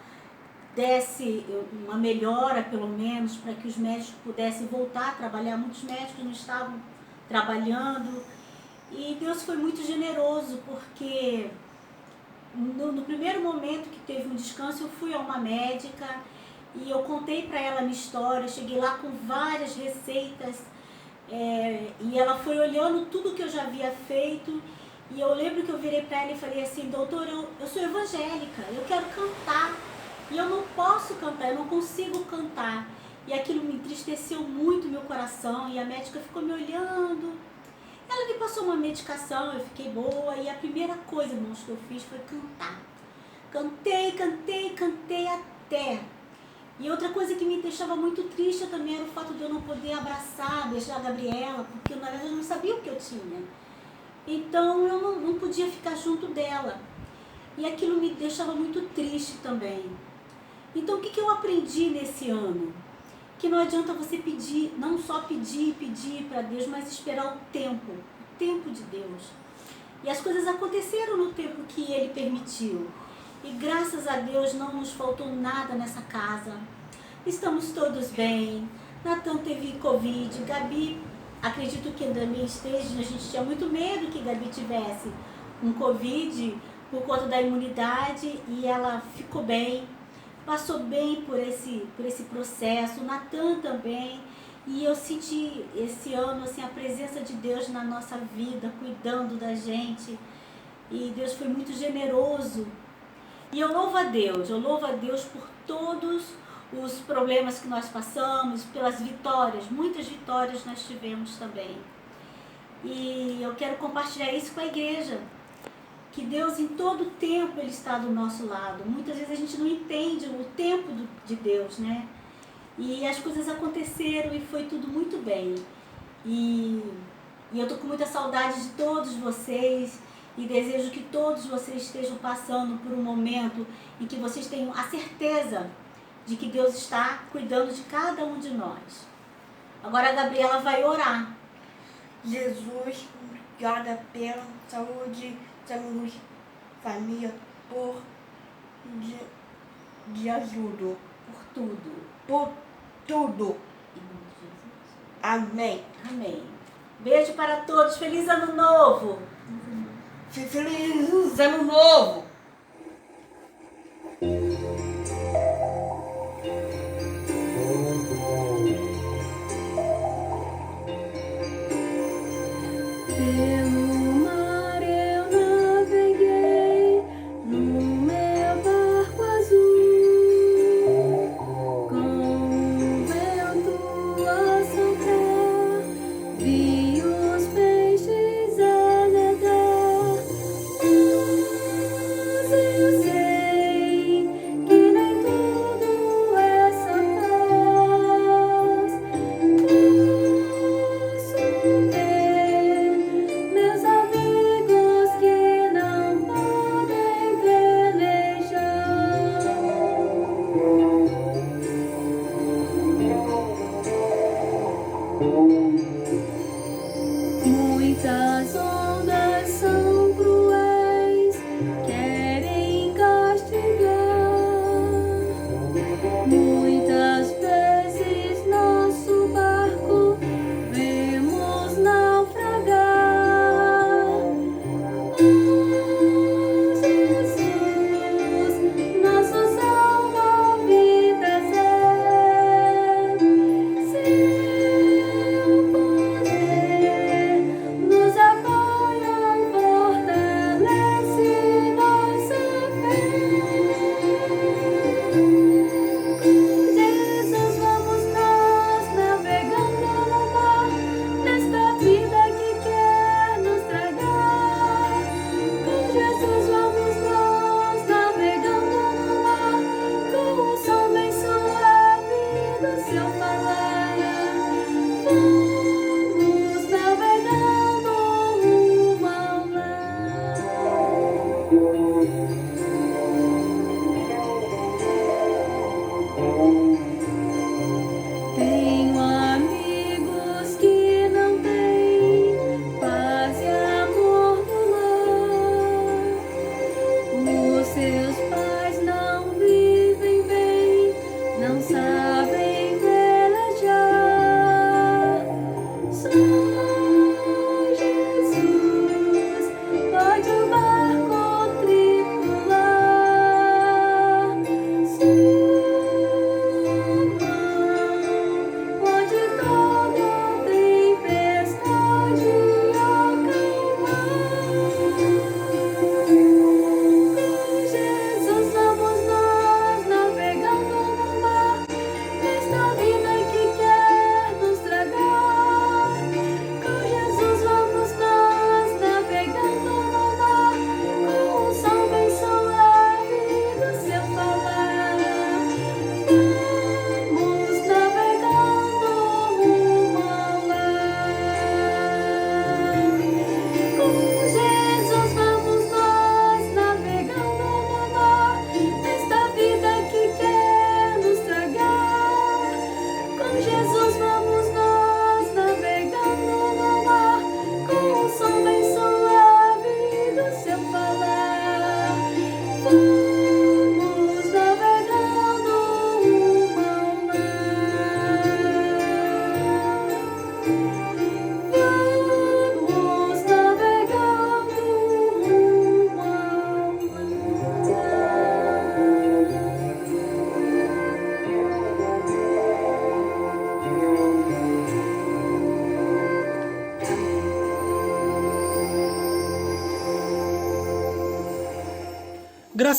desse uma melhora, pelo menos, para que os médicos pudessem voltar a trabalhar. Muitos médicos não estavam trabalhando. E Deus foi muito generoso, porque no primeiro momento que teve um descanso, eu fui a uma médica e eu contei para ela a minha história. Eu cheguei lá com várias receitas e ela foi olhando tudo que eu já havia feito. E eu lembro que eu virei para ela e falei assim: doutor, eu sou evangélica, eu quero cantar. E eu não posso cantar, eu não consigo cantar. E aquilo me entristeceu muito meu coração. E a médica ficou me olhando. Ela me passou uma medicação, eu fiquei boa. E a primeira coisa, irmãos, que eu fiz foi cantar. Cantei até. E outra coisa que me deixava muito triste também era o fato de eu não poder abraçar, beijar a Gabriela, porque na verdade eu não sabia o que eu tinha. Então eu não podia ficar junto dela. E aquilo me deixava muito triste também. Então o que eu aprendi nesse ano? Que não adianta você pedir, não só pedir para Deus, mas esperar o tempo de Deus. E as coisas aconteceram no tempo que Ele permitiu. E graças a Deus não nos faltou nada nessa casa. Estamos todos bem. Natan teve Covid, Gabi, acredito que também esteja. A gente tinha muito medo que Gabi tivesse um Covid por conta da imunidade e ela ficou bem. Passou bem por esse processo, o Natan também, e eu senti esse ano assim, a presença de Deus na nossa vida, cuidando da gente, e Deus foi muito generoso. E eu louvo a Deus por todos os problemas que nós passamos, pelas vitórias, muitas vitórias nós tivemos também. E eu quero compartilhar isso com a igreja. Que Deus em todo tempo Ele está do nosso lado. Muitas vezes a gente não entende o tempo de Deus, né? E as coisas aconteceram e foi tudo muito bem. E eu estou com muita saudade de todos vocês e desejo que todos vocês estejam passando por um momento em que vocês tenham a certeza de que Deus está cuidando de cada um de nós. Agora a Gabriela vai orar. Jesus, obrigada pela saúde, família, de ajuda, por tudo. Amém. Amém. Beijo para todos. Feliz Ano Novo. Feliz Ano Novo.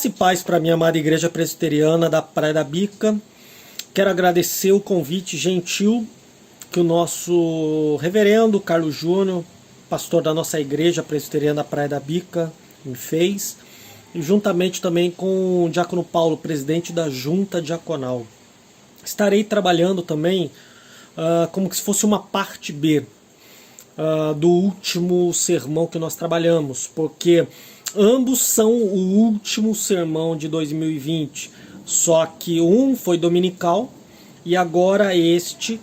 Graça e paz para a minha amada Igreja Presbiteriana da Praia da Bica. Quero agradecer o convite gentil que o nosso reverendo Carlos Júnior, pastor da nossa Igreja Presbiteriana da Praia da Bica, me fez, e juntamente também com o diácono Paulo, presidente da Junta Diaconal. Estarei trabalhando também como se fosse uma parte B do último sermão que nós trabalhamos, porque ambos são o último sermão de 2020, só que um foi dominical e agora este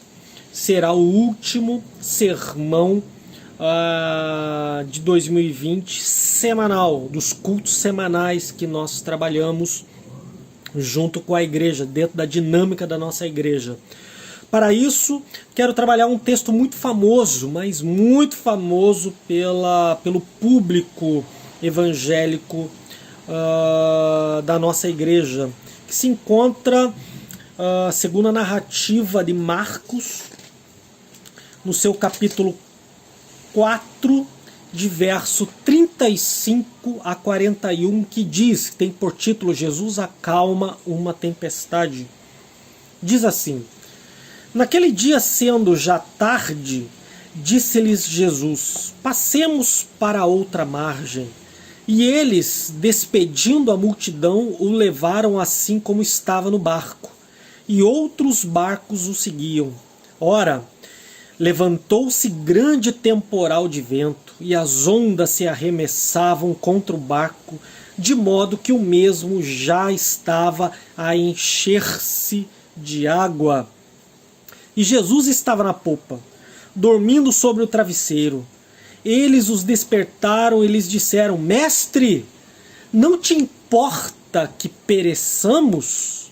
será o último sermão de 2020 semanal, dos cultos semanais que nós trabalhamos junto com a igreja, dentro da dinâmica da nossa igreja. Para isso, quero trabalhar um texto muito famoso, mas muito famoso pelo público evangélico da nossa igreja, que se encontra, segundo a narrativa de Marcos, no seu capítulo 4, de verso 35 a 41, que diz, que tem por título Jesus acalma uma tempestade. Diz assim: naquele dia, sendo já tarde, disse-lhes Jesus: passemos para outra margem. E eles, despedindo a multidão, o levaram assim como estava no barco, e outros barcos o seguiam. Ora, levantou-se grande temporal de vento, e as ondas se arremessavam contra o barco, de modo que o mesmo já estava a encher-se de água. E Jesus estava na popa, dormindo sobre o travesseiro. Eles os despertaram e lhes disseram: Mestre, não te importa que pereçamos?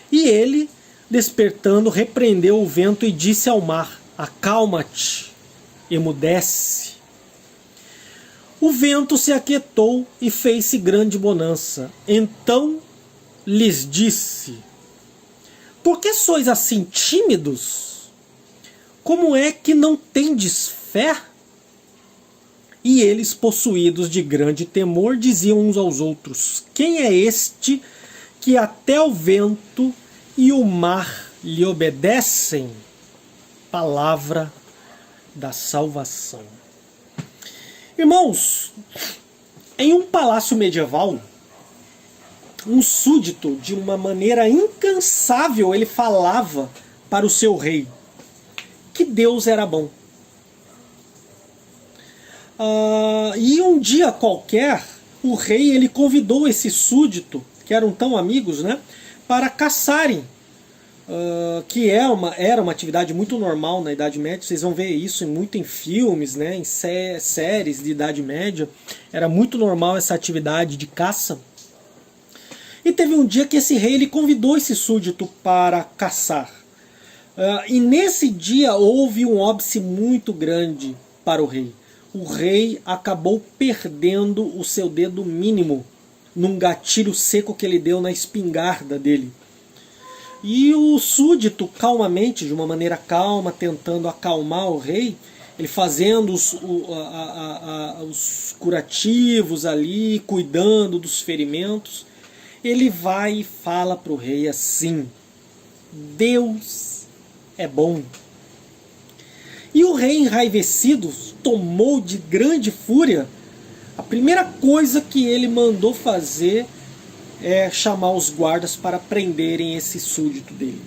E ele, despertando, repreendeu o vento e disse ao mar: acalma-te, emudece. O vento se aquietou e fez-se grande bonança. Então lhes disse: por que sois assim tímidos? Como é que não tendes fé? E eles, possuídos de grande temor, diziam uns aos outros: quem é este que até o vento e o mar lhe obedecem? Palavra da salvação. Irmãos, em um palácio medieval, um súdito, de uma maneira incansável, ele falava para o seu rei que Deus era bom. E um dia qualquer, o rei ele convidou esse súdito, que eram tão amigos, né, para caçarem, que era uma atividade muito normal na Idade Média. Vocês vão ver isso muito em filmes, né, em séries de Idade Média. Era muito normal essa atividade de caça. E teve um dia que esse rei ele convidou esse súdito para caçar. E nesse dia houve um óbice muito grande para o rei. O rei acabou perdendo o seu dedo mínimo num gatilho seco que ele deu na espingarda dele. E o súdito, calmamente, de uma maneira calma, tentando acalmar o rei, ele fazendo os curativos ali, cuidando dos ferimentos, ele vai e fala para o rei assim: Deus é bom. E o rei, enraivecido, tomou de grande fúria. A primeira coisa que ele mandou fazer é chamar os guardas para prenderem esse súdito dele.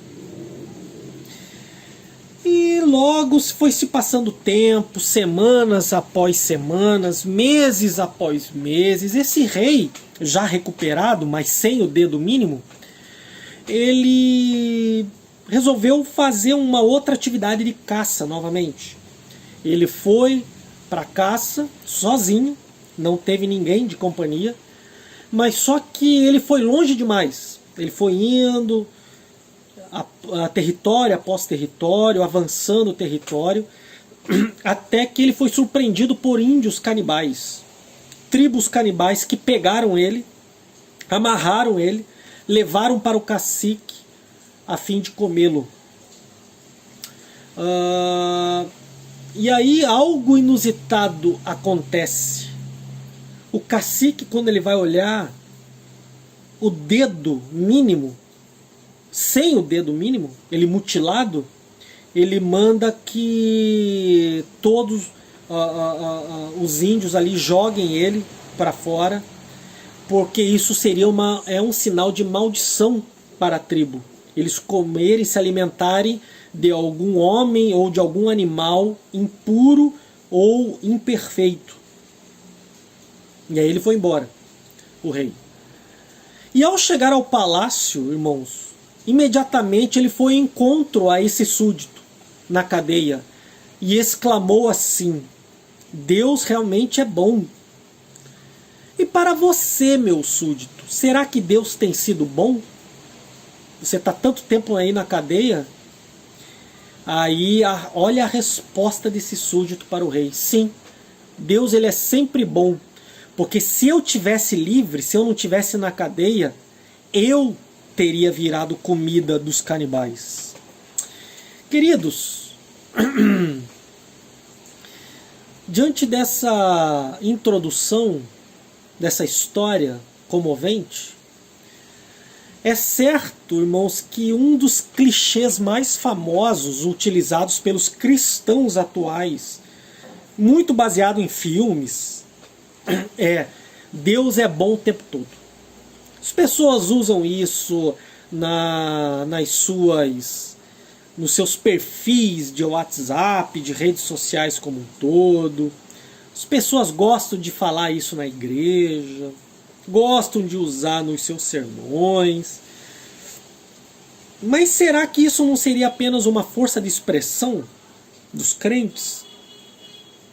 E logo foi se passando tempo, semanas após semanas, meses após meses. Esse rei, já recuperado, mas sem o dedo mínimo, ele resolveu fazer uma outra atividade de caça novamente. Ele foi para a caça sozinho, não teve ninguém de companhia, mas só que ele foi longe demais. Ele foi indo a território após território, avançando o território, até que ele foi surpreendido por índios canibais, tribos canibais que pegaram ele, amarraram ele, levaram para o cacique a fim de comê-lo. E aí algo inusitado acontece. O cacique, quando ele vai olhar, o dedo mínimo, sem o dedo mínimo, ele mutilado, ele manda que todos os índios ali joguem ele para fora, porque isso seria um sinal de maldição para a tribo. Eles comerem, se alimentarem de algum homem ou de algum animal impuro ou imperfeito. E aí ele foi embora, o rei. E ao chegar ao palácio, irmãos, imediatamente ele foi em encontro a esse súdito na cadeia e exclamou assim: Deus realmente é bom. E para você, meu súdito, será que Deus tem sido bom? Você está tanto tempo aí na cadeia? Aí olha a resposta desse súdito para o rei: sim, Deus ele é sempre bom, porque se eu tivesse livre, se eu não tivesse na cadeia, eu teria virado comida dos canibais. Queridos, diante dessa introdução, dessa história comovente, é certo, irmãos, que um dos clichês mais famosos utilizados pelos cristãos atuais, muito baseado em filmes, é: Deus é bom o tempo todo. As pessoas usam isso nos seus perfis de WhatsApp, de redes sociais como um todo. As pessoas gostam de falar isso na igreja, gostam de usar nos seus sermões. Mas será que isso não seria apenas uma força de expressão dos crentes?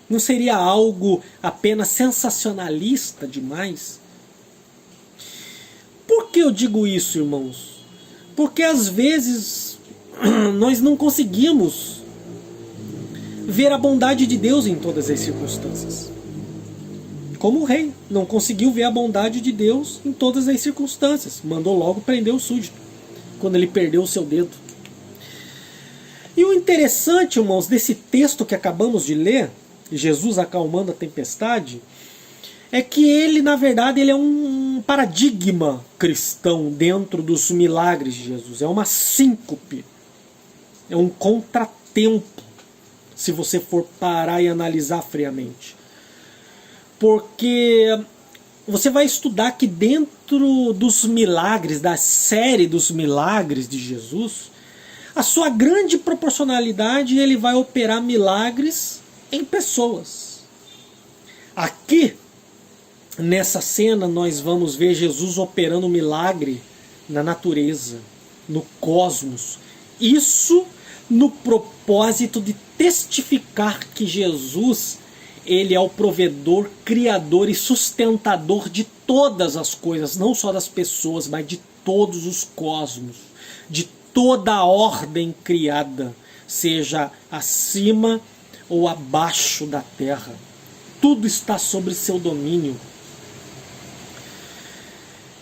Não seria algo apenas sensacionalista demais? Por que eu digo isso, irmãos? Porque às vezes nós não conseguimos ver a bondade de Deus em todas as circunstâncias. Como o rei não conseguiu ver a bondade de Deus em todas as circunstâncias. Mandou logo prender o súdito, quando ele perdeu o seu dedo. E o interessante, irmãos, desse texto que acabamos de ler, Jesus acalmando a tempestade, é que ele, na verdade, ele é um paradigma cristão dentro dos milagres de Jesus. É uma síncope, é um contratempo, se você for parar e analisar friamente. Porque você vai estudar que dentro dos milagres, da série dos milagres de Jesus, a sua grande proporcionalidade, ele vai operar milagres em pessoas. Aqui, nessa cena, nós vamos ver Jesus operando milagre na natureza, no cosmos. Isso no propósito de testificar que Jesus, ele é o provedor, criador e sustentador de todas as coisas, não só das pessoas, mas de todos os cosmos, de toda a ordem criada, seja acima ou abaixo da terra. Tudo está sob seu domínio.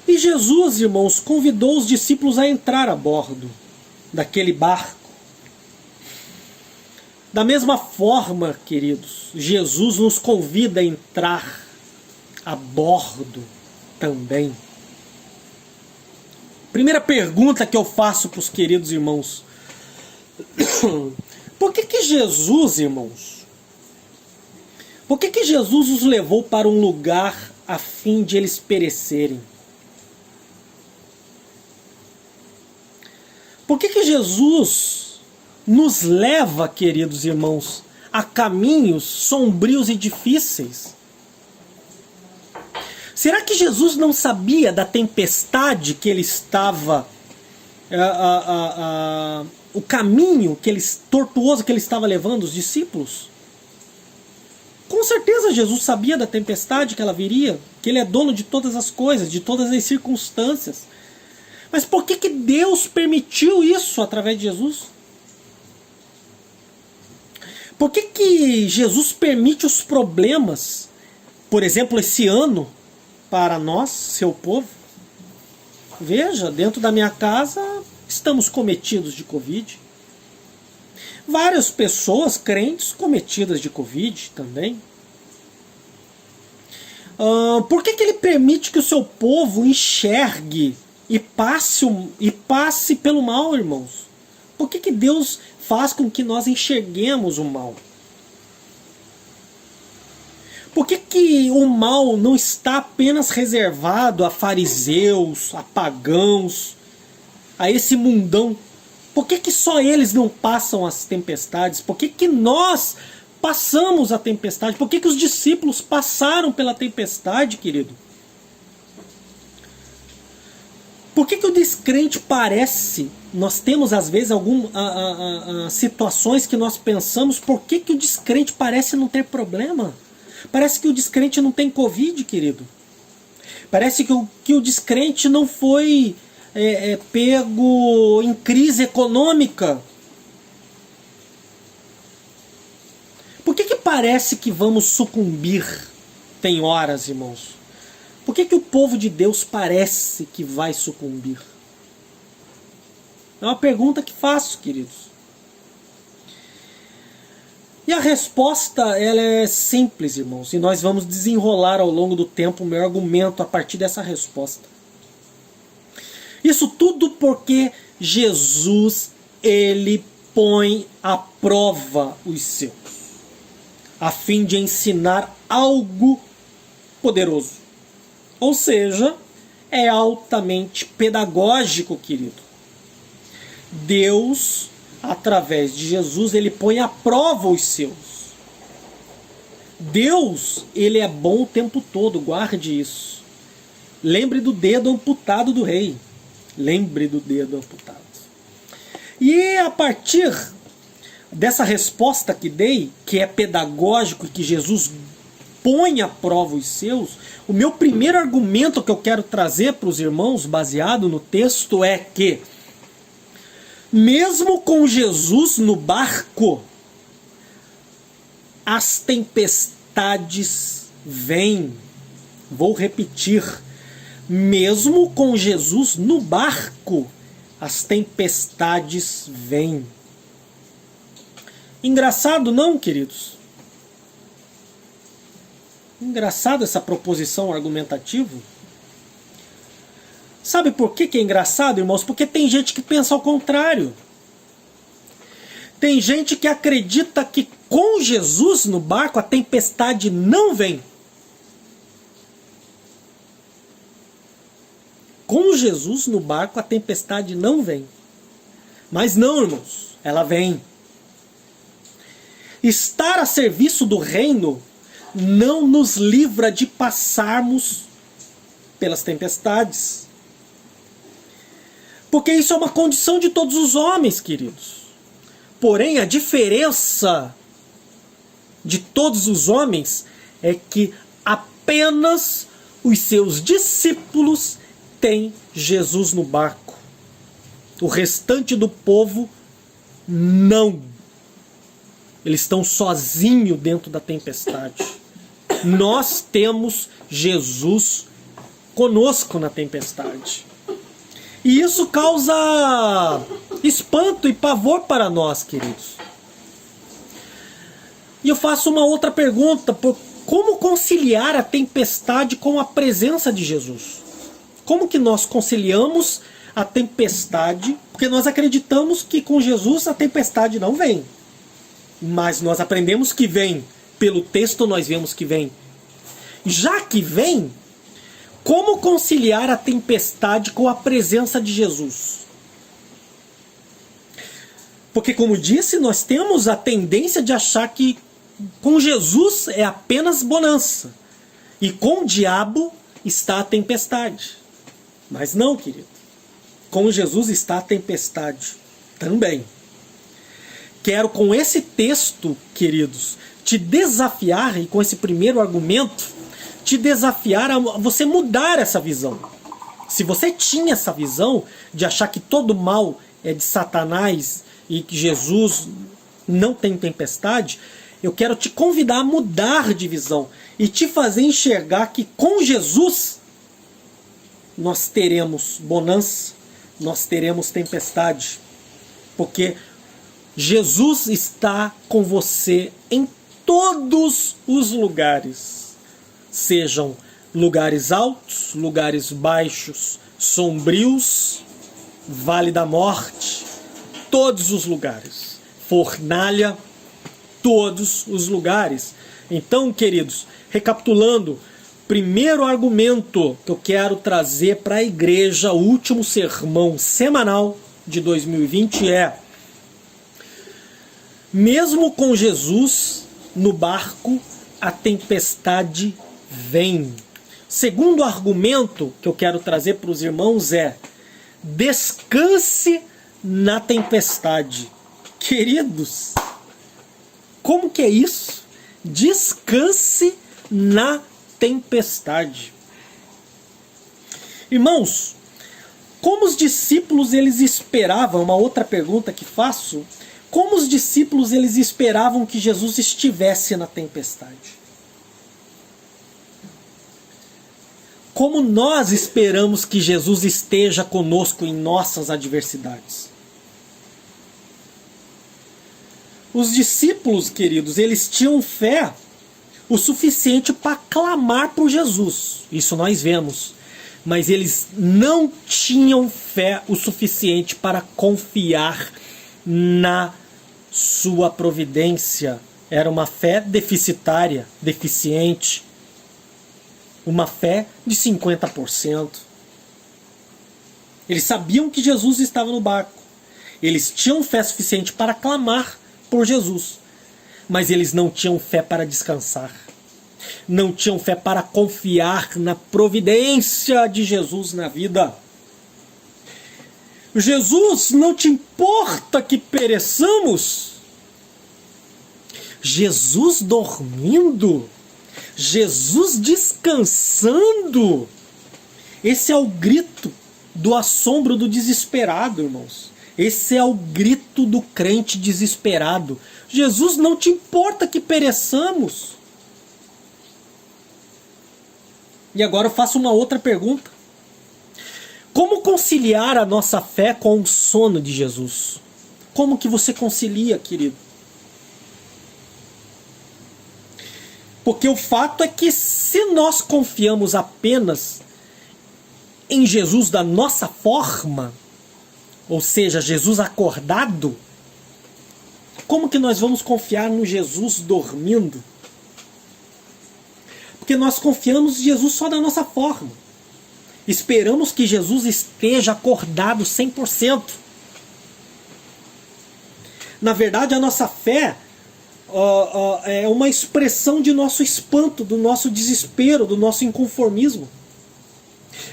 E Jesus, irmãos, convidou os discípulos a entrar a bordo daquele barco. Da mesma forma, queridos, Jesus nos convida a entrar a bordo também. Primeira pergunta que eu faço para os queridos irmãos: por que Jesus, irmãos, por que Jesus os levou para um lugar a fim de eles perecerem? Por que Jesus nos leva, queridos irmãos, a caminhos sombrios e difíceis? Será que Jesus não sabia da tempestade que ele estava, o caminho tortuoso que ele estava levando os discípulos? Com certeza Jesus sabia da tempestade que ela viria, que ele é dono de todas as coisas, de todas as circunstâncias. Mas por que Deus permitiu isso através de Jesus? Por que Jesus permite os problemas, por exemplo, esse ano, para nós, seu povo? Veja, dentro da minha casa estamos cometidos de Covid. Várias pessoas crentes cometidas de Covid também. Por que ele permite que o seu povo enxergue e passe pelo mal, irmãos? Por que Deus faz com que nós enxerguemos o mal? Por que o mal não está apenas reservado a fariseus, a pagãos, a esse mundão? Por que só eles não passam as tempestades? Por que nós passamos a tempestade? Por que os discípulos passaram pela tempestade, querido? Por que o descrente parece... Nós temos, às vezes, algumas situações que nós pensamos, por que o descrente parece não ter problema? Parece que o descrente não tem Covid, querido. Parece que o descrente não foi pego em crise econômica. Por que parece que vamos sucumbir? Tem horas, irmãos. Por que o povo de Deus parece que vai sucumbir? É uma pergunta que faço, queridos. E a resposta, ela é simples, irmãos. E nós vamos desenrolar ao longo do tempo o meu argumento a partir dessa resposta. Isso tudo porque Jesus, ele põe à prova os seus, a fim de ensinar algo poderoso. Ou seja, é altamente pedagógico, querido. Deus, através de Jesus, ele põe à prova os seus. Deus, ele é bom o tempo todo, guarde isso. Lembre do dedo amputado do rei. Lembre do dedo amputado. E a partir dessa resposta que dei, que é pedagógico e que Jesus põe à prova os seus, o meu primeiro argumento que eu quero trazer para os irmãos, baseado no texto, é que mesmo com Jesus no barco, as tempestades vêm. Vou repetir. Mesmo com Jesus no barco, as tempestades vêm. Engraçado, não, queridos? Engraçado essa proposição argumentativa. Sabe por que é engraçado, irmãos? Porque tem gente que pensa ao contrário. Tem gente que acredita que com Jesus no barco a tempestade não vem. Com Jesus no barco a tempestade não vem. Mas não, irmãos, ela vem. Estar a serviço do reino não nos livra de passarmos pelas tempestades. Porque isso é uma condição de todos os homens, queridos. Porém, a diferença de todos os homens é que apenas os seus discípulos têm Jesus no barco. O restante do povo não. Eles estão sozinhos dentro da tempestade. Nós temos Jesus conosco na tempestade. E isso causa espanto e pavor para nós, queridos. E eu faço uma outra pergunta. Como conciliar a tempestade com a presença de Jesus? Como que nós conciliamos a tempestade? Porque nós acreditamos que com Jesus a tempestade não vem. Mas nós aprendemos que vem. Pelo texto nós vemos que vem. Já que vem, como conciliar a tempestade com a presença de Jesus? Porque, como disse, nós temos a tendência de achar que com Jesus é apenas bonança. E com o diabo está a tempestade. Mas não, querido. Com Jesus está a tempestade também. Quero com esse texto, queridos, te desafiar, e com esse primeiro argumento, te desafiar a você mudar essa visão. Se você tinha essa visão de achar que todo mal é de Satanás e que Jesus não tem tempestade, eu quero te convidar a mudar de visão e te fazer enxergar que com Jesus nós teremos bonança, nós teremos tempestade, porque Jesus está com você em todos os lugares, sejam lugares altos, lugares baixos, sombrios, vale da morte, todos os lugares, fornalha, todos os lugares. Então, queridos, recapitulando, primeiro argumento que eu quero trazer para a igreja, o último sermão semanal de 2020 é: mesmo com Jesus no barco, a tempestade vem. Segundo argumento que eu quero trazer para os irmãos é: descanse na tempestade. Queridos, como que é isso? Descanse na tempestade. Irmãos, como os discípulos eles esperavam, uma outra pergunta que faço, como os discípulos eles esperavam que Jesus estivesse na tempestade? Como nós esperamos que Jesus esteja conosco em nossas adversidades? Os discípulos, queridos, eles tinham fé o suficiente para clamar por Jesus. Isso nós vemos. Mas eles não tinham fé o suficiente para confiar na sua providência. Era uma fé deficitária, deficiente. Uma fé de 50%. Eles sabiam que Jesus estava no barco. Eles tinham fé suficiente para clamar por Jesus. Mas eles não tinham fé para descansar. Não tinham fé para confiar na providência de Jesus na vida. Jesus, não te importa que pereçamos? Jesus dormindo? Jesus descansando? Esse é o grito do assombro do desesperado, irmãos. Esse é o grito do crente desesperado. Jesus, não te importa que pereçamos? E agora eu faço uma outra pergunta. Como conciliar a nossa fé com o sono de Jesus? Como que você concilia, querido? Porque o fato é que se nós confiamos apenas em Jesus da nossa forma, ou seja, Jesus acordado, como que nós vamos confiar no Jesus dormindo? Porque nós confiamos em Jesus só da nossa forma. Esperamos que Jesus esteja acordado 100%. Na verdade, a nossa fé é uma expressão de nosso espanto, do nosso desespero, do nosso inconformismo.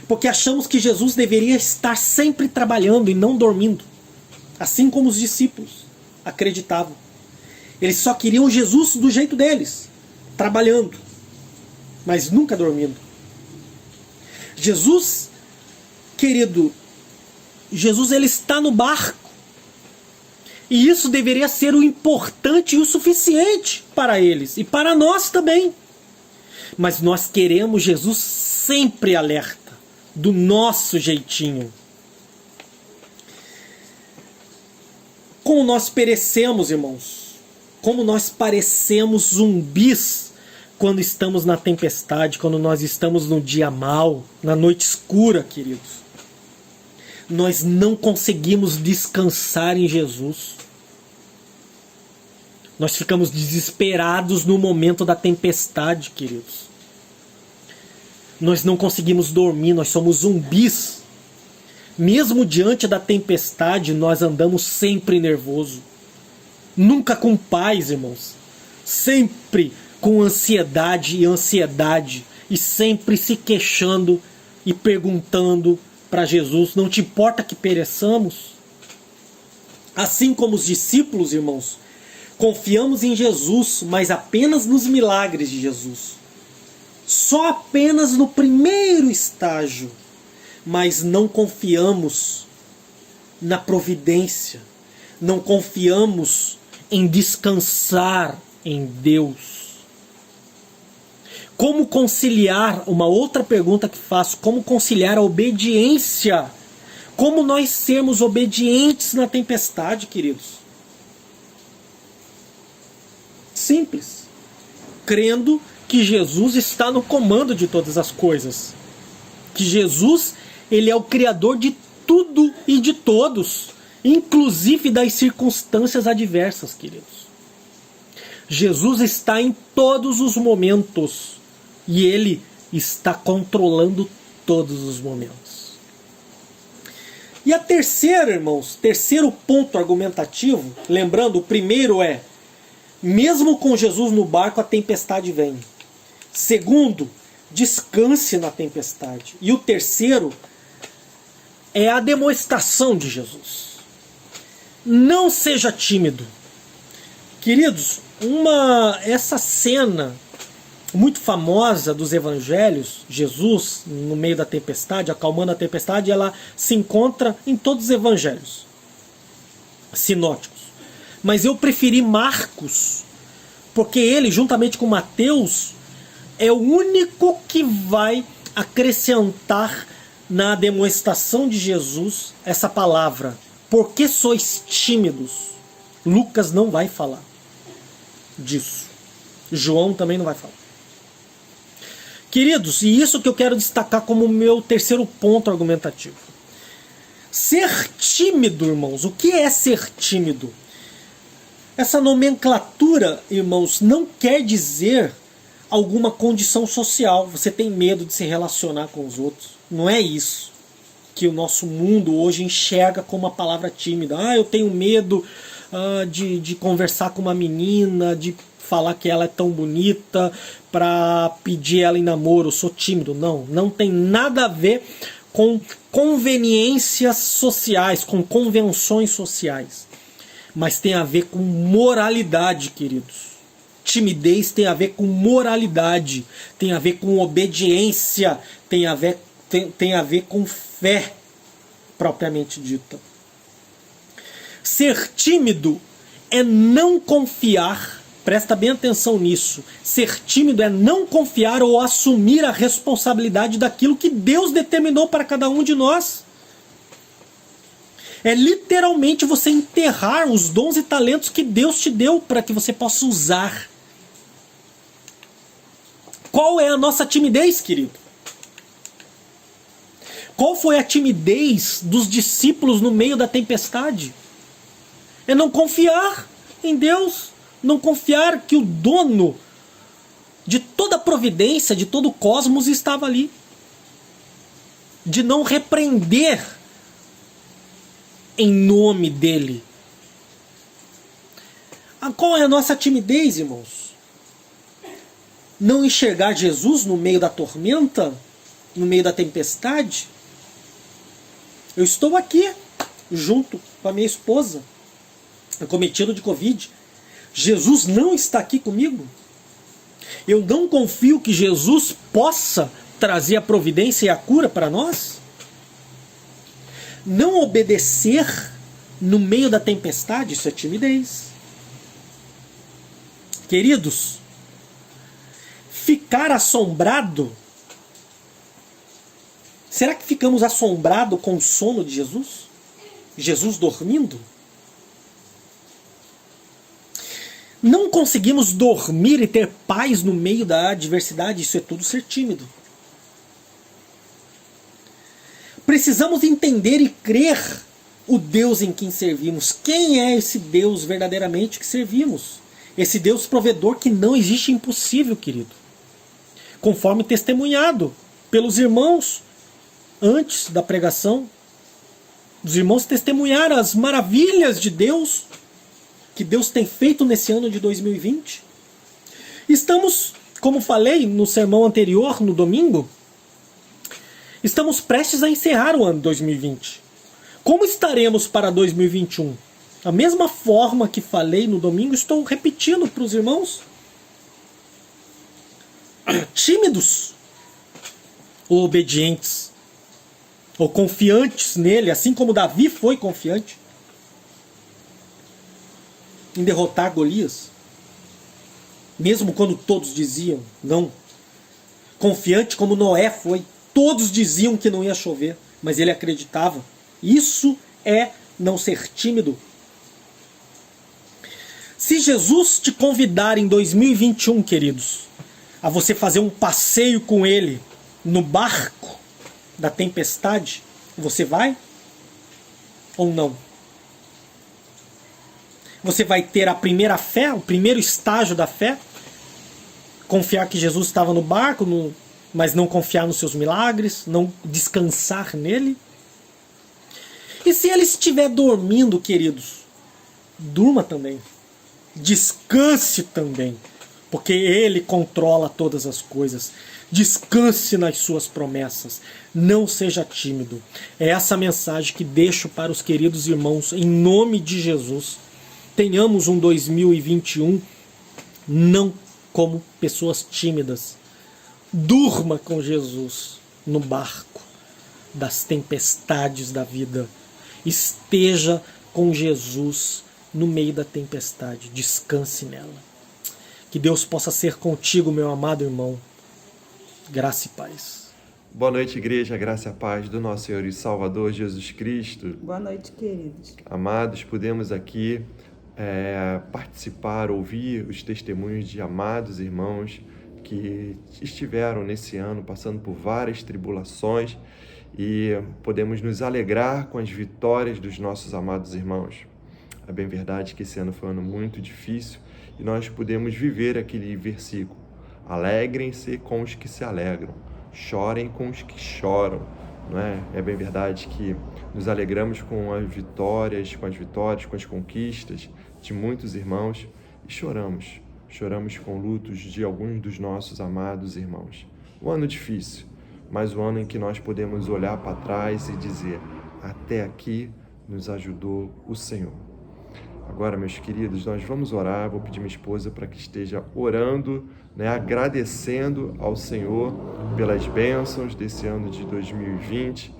Porque achamos que Jesus deveria estar sempre trabalhando e não dormindo. Assim como os discípulos acreditavam. Eles só queriam Jesus do jeito deles, trabalhando, mas nunca dormindo. Jesus, querido, Jesus ele está no barco. E isso deveria ser o importante e o suficiente para eles e para nós também. Mas nós queremos Jesus sempre alerta, do nosso jeitinho. Como nós perecemos, irmãos. Como nós parecemos zumbis quando estamos na tempestade, quando nós estamos no dia mau, na noite escura, queridos. Nós não conseguimos descansar em Jesus. Nós ficamos desesperados no momento da tempestade, queridos. Nós não conseguimos dormir, nós somos zumbis. Mesmo diante da tempestade, nós andamos sempre nervoso. Nunca com paz, irmãos. Sempre com ansiedade. E sempre se queixando e perguntando para Jesus: não te importa que pereçamos? Assim como os discípulos, irmãos, confiamos em Jesus, mas apenas nos milagres de Jesus. Só apenas no primeiro estágio. Mas não confiamos na providência. Não confiamos em descansar em Deus. Como conciliar, uma outra pergunta que faço, como conciliar a obediência? Como nós sermos obedientes na tempestade, queridos? Simples. Crendo que Jesus está no comando de todas as coisas. Que Jesus, ele é o criador de tudo e de todos, inclusive das circunstâncias adversas, queridos. Jesus está em todos os momentos e ele está controlando todos os momentos. E a terceira, irmãos, terceiro ponto argumentativo, lembrando, o primeiro é: mesmo com Jesus no barco, a tempestade vem. Segundo, descanse na tempestade. E o terceiro é a demonstração de Jesus. Não seja tímido. Queridos, essa cena muito famosa dos evangelhos, Jesus no meio da tempestade, acalmando a tempestade, ela se encontra em todos os evangelhos sinóticos. Mas eu preferi Marcos, porque ele, juntamente com Mateus, é o único que vai acrescentar na demonstração de Jesus essa palavra: por que sois tímidos? Lucas não vai falar disso. João também não vai falar. Queridos, e isso que eu quero destacar como meu terceiro ponto argumentativo. Ser tímido, irmãos, o que é ser tímido? Essa nomenclatura, irmãos, não quer dizer alguma condição social. Você tem medo de se relacionar com os outros. Não é isso que o nosso mundo hoje enxerga como a palavra tímida. Eu tenho medo de conversar com uma menina, de falar que ela é tão bonita, para pedir ela em namoro, eu sou tímido. Não tem nada a ver com conveniências sociais, com convenções sociais. Mas tem a ver com moralidade, queridos. Timidez tem a ver com moralidade, tem a ver com obediência, tem a ver com fé propriamente dita. Ser tímido é não confiar, presta bem atenção nisso. Ser tímido é não confiar ou assumir a responsabilidade daquilo que Deus determinou para cada um de nós. É literalmente você enterrar os dons e talentos que Deus te deu para que você possa usar. Qual é a nossa timidez, querido? Qual foi a timidez dos discípulos no meio da tempestade? É não confiar em Deus, não confiar que o dono de toda a providência, de todo o cosmos estava ali. De não repreender em nome dele. Qual é a nossa timidez, irmãos? Não enxergar Jesus no meio da tormenta, no meio da tempestade? Eu estou aqui, junto com a minha esposa, acometido de Covid. Jesus não está aqui comigo. Eu não confio que Jesus possa trazer a providência e a cura para nós. Não obedecer no meio da tempestade, isso é timidez. Queridos, ficar assombrado. Será que ficamos assombrados com o sono de Jesus? Jesus dormindo? Não conseguimos dormir e ter paz no meio da adversidade, isso é tudo ser tímido. Precisamos entender e crer o Deus em quem servimos. Quem é esse Deus verdadeiramente que servimos? Esse Deus provedor que não existe impossível, querido. Conforme testemunhado pelos irmãos antes da pregação. Os irmãos testemunharam as maravilhas de Deus que Deus tem feito nesse ano de 2020. Estamos, como falei no sermão anterior, no domingo, estamos prestes a encerrar o ano 2020. Como estaremos para 2021? A mesma forma que falei no domingo, estou repetindo para os irmãos. Tímidos ou obedientes, ou confiantes nele, assim como Davi foi confiante em derrotar Golias, mesmo quando todos diziam não. Confiante como Noé foi. Todos diziam que não ia chover, mas ele acreditava. Isso é não ser tímido. Se Jesus te convidar em 2021, queridos, a você fazer um passeio com ele no barco da tempestade, você vai ou não? Você vai ter a primeira fé, o primeiro estágio da fé, confiar que Jesus estava no barco, mas não confiar nos seus milagres, não descansar nele? E se ele estiver dormindo, queridos, durma também. Descanse também, porque ele controla todas as coisas. Descanse nas suas promessas. Não seja tímido. É essa mensagem que deixo para os queridos irmãos, em nome de Jesus. Tenhamos um 2021 não como pessoas tímidas. Durma com Jesus no barco das tempestades da vida. Esteja com Jesus no meio da tempestade. Descanse nela. Que Deus possa ser contigo, meu amado irmão. Graça e paz. Boa noite, igreja, graça e a paz do nosso Senhor e Salvador Jesus Cristo. Boa noite, queridos. Amados, podemos aqui participar, ouvir os testemunhos de amados irmãos que estiveram nesse ano passando por várias tribulações e podemos nos alegrar com as vitórias dos nossos amados irmãos. É bem verdade que esse ano foi um ano muito difícil e nós podemos viver aquele versículo: alegrem-se com os que se alegram, chorem com os que choram. Não é? É bem verdade que nos alegramos com as vitórias, com as conquistas de muitos irmãos e choramos com lutos de alguns dos nossos amados irmãos. Um ano difícil, mas um ano em que nós podemos olhar para trás e dizer: até aqui nos ajudou o Senhor. Agora, meus queridos, nós vamos orar. Vou pedir minha esposa para que esteja orando, agradecendo ao Senhor pelas bênçãos desse ano de 2020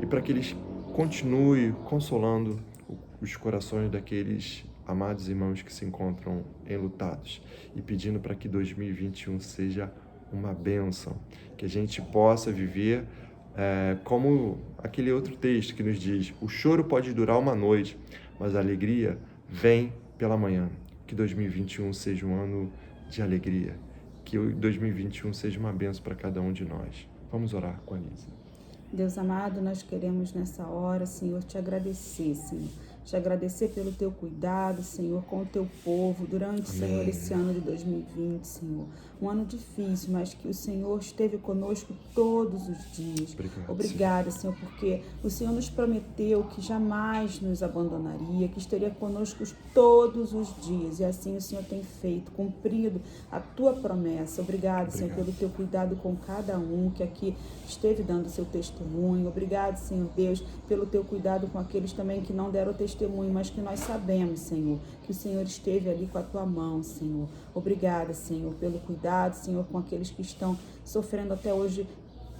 e para que Ele continue consolando os corações daqueles amados irmãos que se encontram enlutados e pedindo para que 2021 seja uma bênção, que a gente possa viver como aquele outro texto que nos diz: o choro pode durar uma noite, mas a alegria vem pela manhã. Que 2021 seja um ano de alegria, que 2021 seja uma bênção para cada um de nós. Vamos orar com a Lisa. Deus amado, nós queremos nessa hora, Senhor, te agradecer, Senhor. Te agradecer pelo teu cuidado, Senhor, com o teu povo durante, Amém. Senhor, esse ano de 2020, Senhor. Um ano difícil, mas que o Senhor esteve conosco todos os dias. Obrigada, Senhor, porque o Senhor nos prometeu que jamais nos abandonaria, que estaria conosco todos os dias. E assim o Senhor tem feito, cumprido a tua promessa. Obrigada, Senhor, pelo teu cuidado com cada um que aqui esteve dando seu testemunho. Obrigado, Senhor Deus, pelo teu cuidado com aqueles também que não deram testemunho, mas que nós sabemos, Senhor, que o Senhor esteve ali com a tua mão, Senhor. Obrigada, Senhor, pelo cuidado, Senhor, com aqueles que estão sofrendo até hoje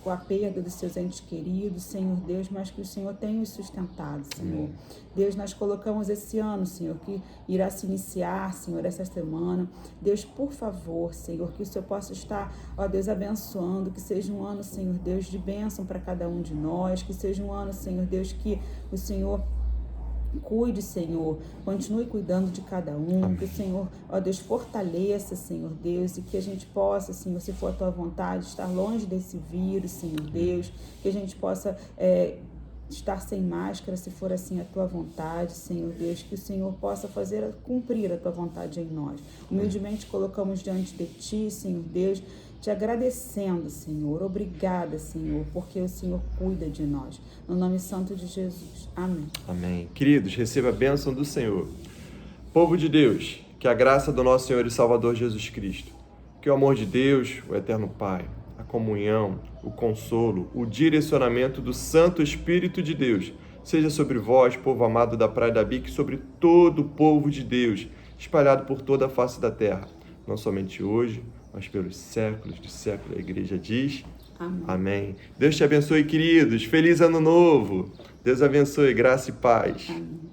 com a perda dos seus entes queridos, Senhor Deus, mas que o Senhor tem os sustentado, Senhor. Deus, nós colocamos esse ano, Senhor, que irá se iniciar, Senhor, essa semana. Deus, por favor, Senhor, que o Senhor possa estar, ó Deus, abençoando, que seja um ano, Senhor Deus, de bênção para cada um de nós, que seja um ano, Senhor Deus, que o Senhor cuide, Senhor, continue cuidando de cada um, Amém. Que o Senhor, ó Deus, fortaleça, Senhor Deus, e que a gente possa, Senhor, se for a tua vontade, estar longe desse vírus, Senhor Deus, que a gente possa estar sem máscara, se for assim a tua vontade, Senhor Deus, que o Senhor possa cumprir a tua vontade em nós. Humildemente colocamos diante de ti, Senhor Deus, te agradecendo, Senhor. Obrigada, Senhor, porque o Senhor cuida de nós. No nome santo de Jesus. Amém. Amém. Queridos, receba a bênção do Senhor. Povo de Deus, que a graça do nosso Senhor e Salvador Jesus Cristo, que o amor de Deus, o Eterno Pai, a comunhão, o consolo, o direcionamento do Santo Espírito de Deus, seja sobre vós, povo amado da Praia da Bica, e sobre todo o povo de Deus, espalhado por toda a face da terra, não somente hoje, mas pelos séculos de séculos. A igreja diz: Amém. Amém. Deus te abençoe, queridos. Feliz ano novo. Deus abençoe, graça e paz. Amém.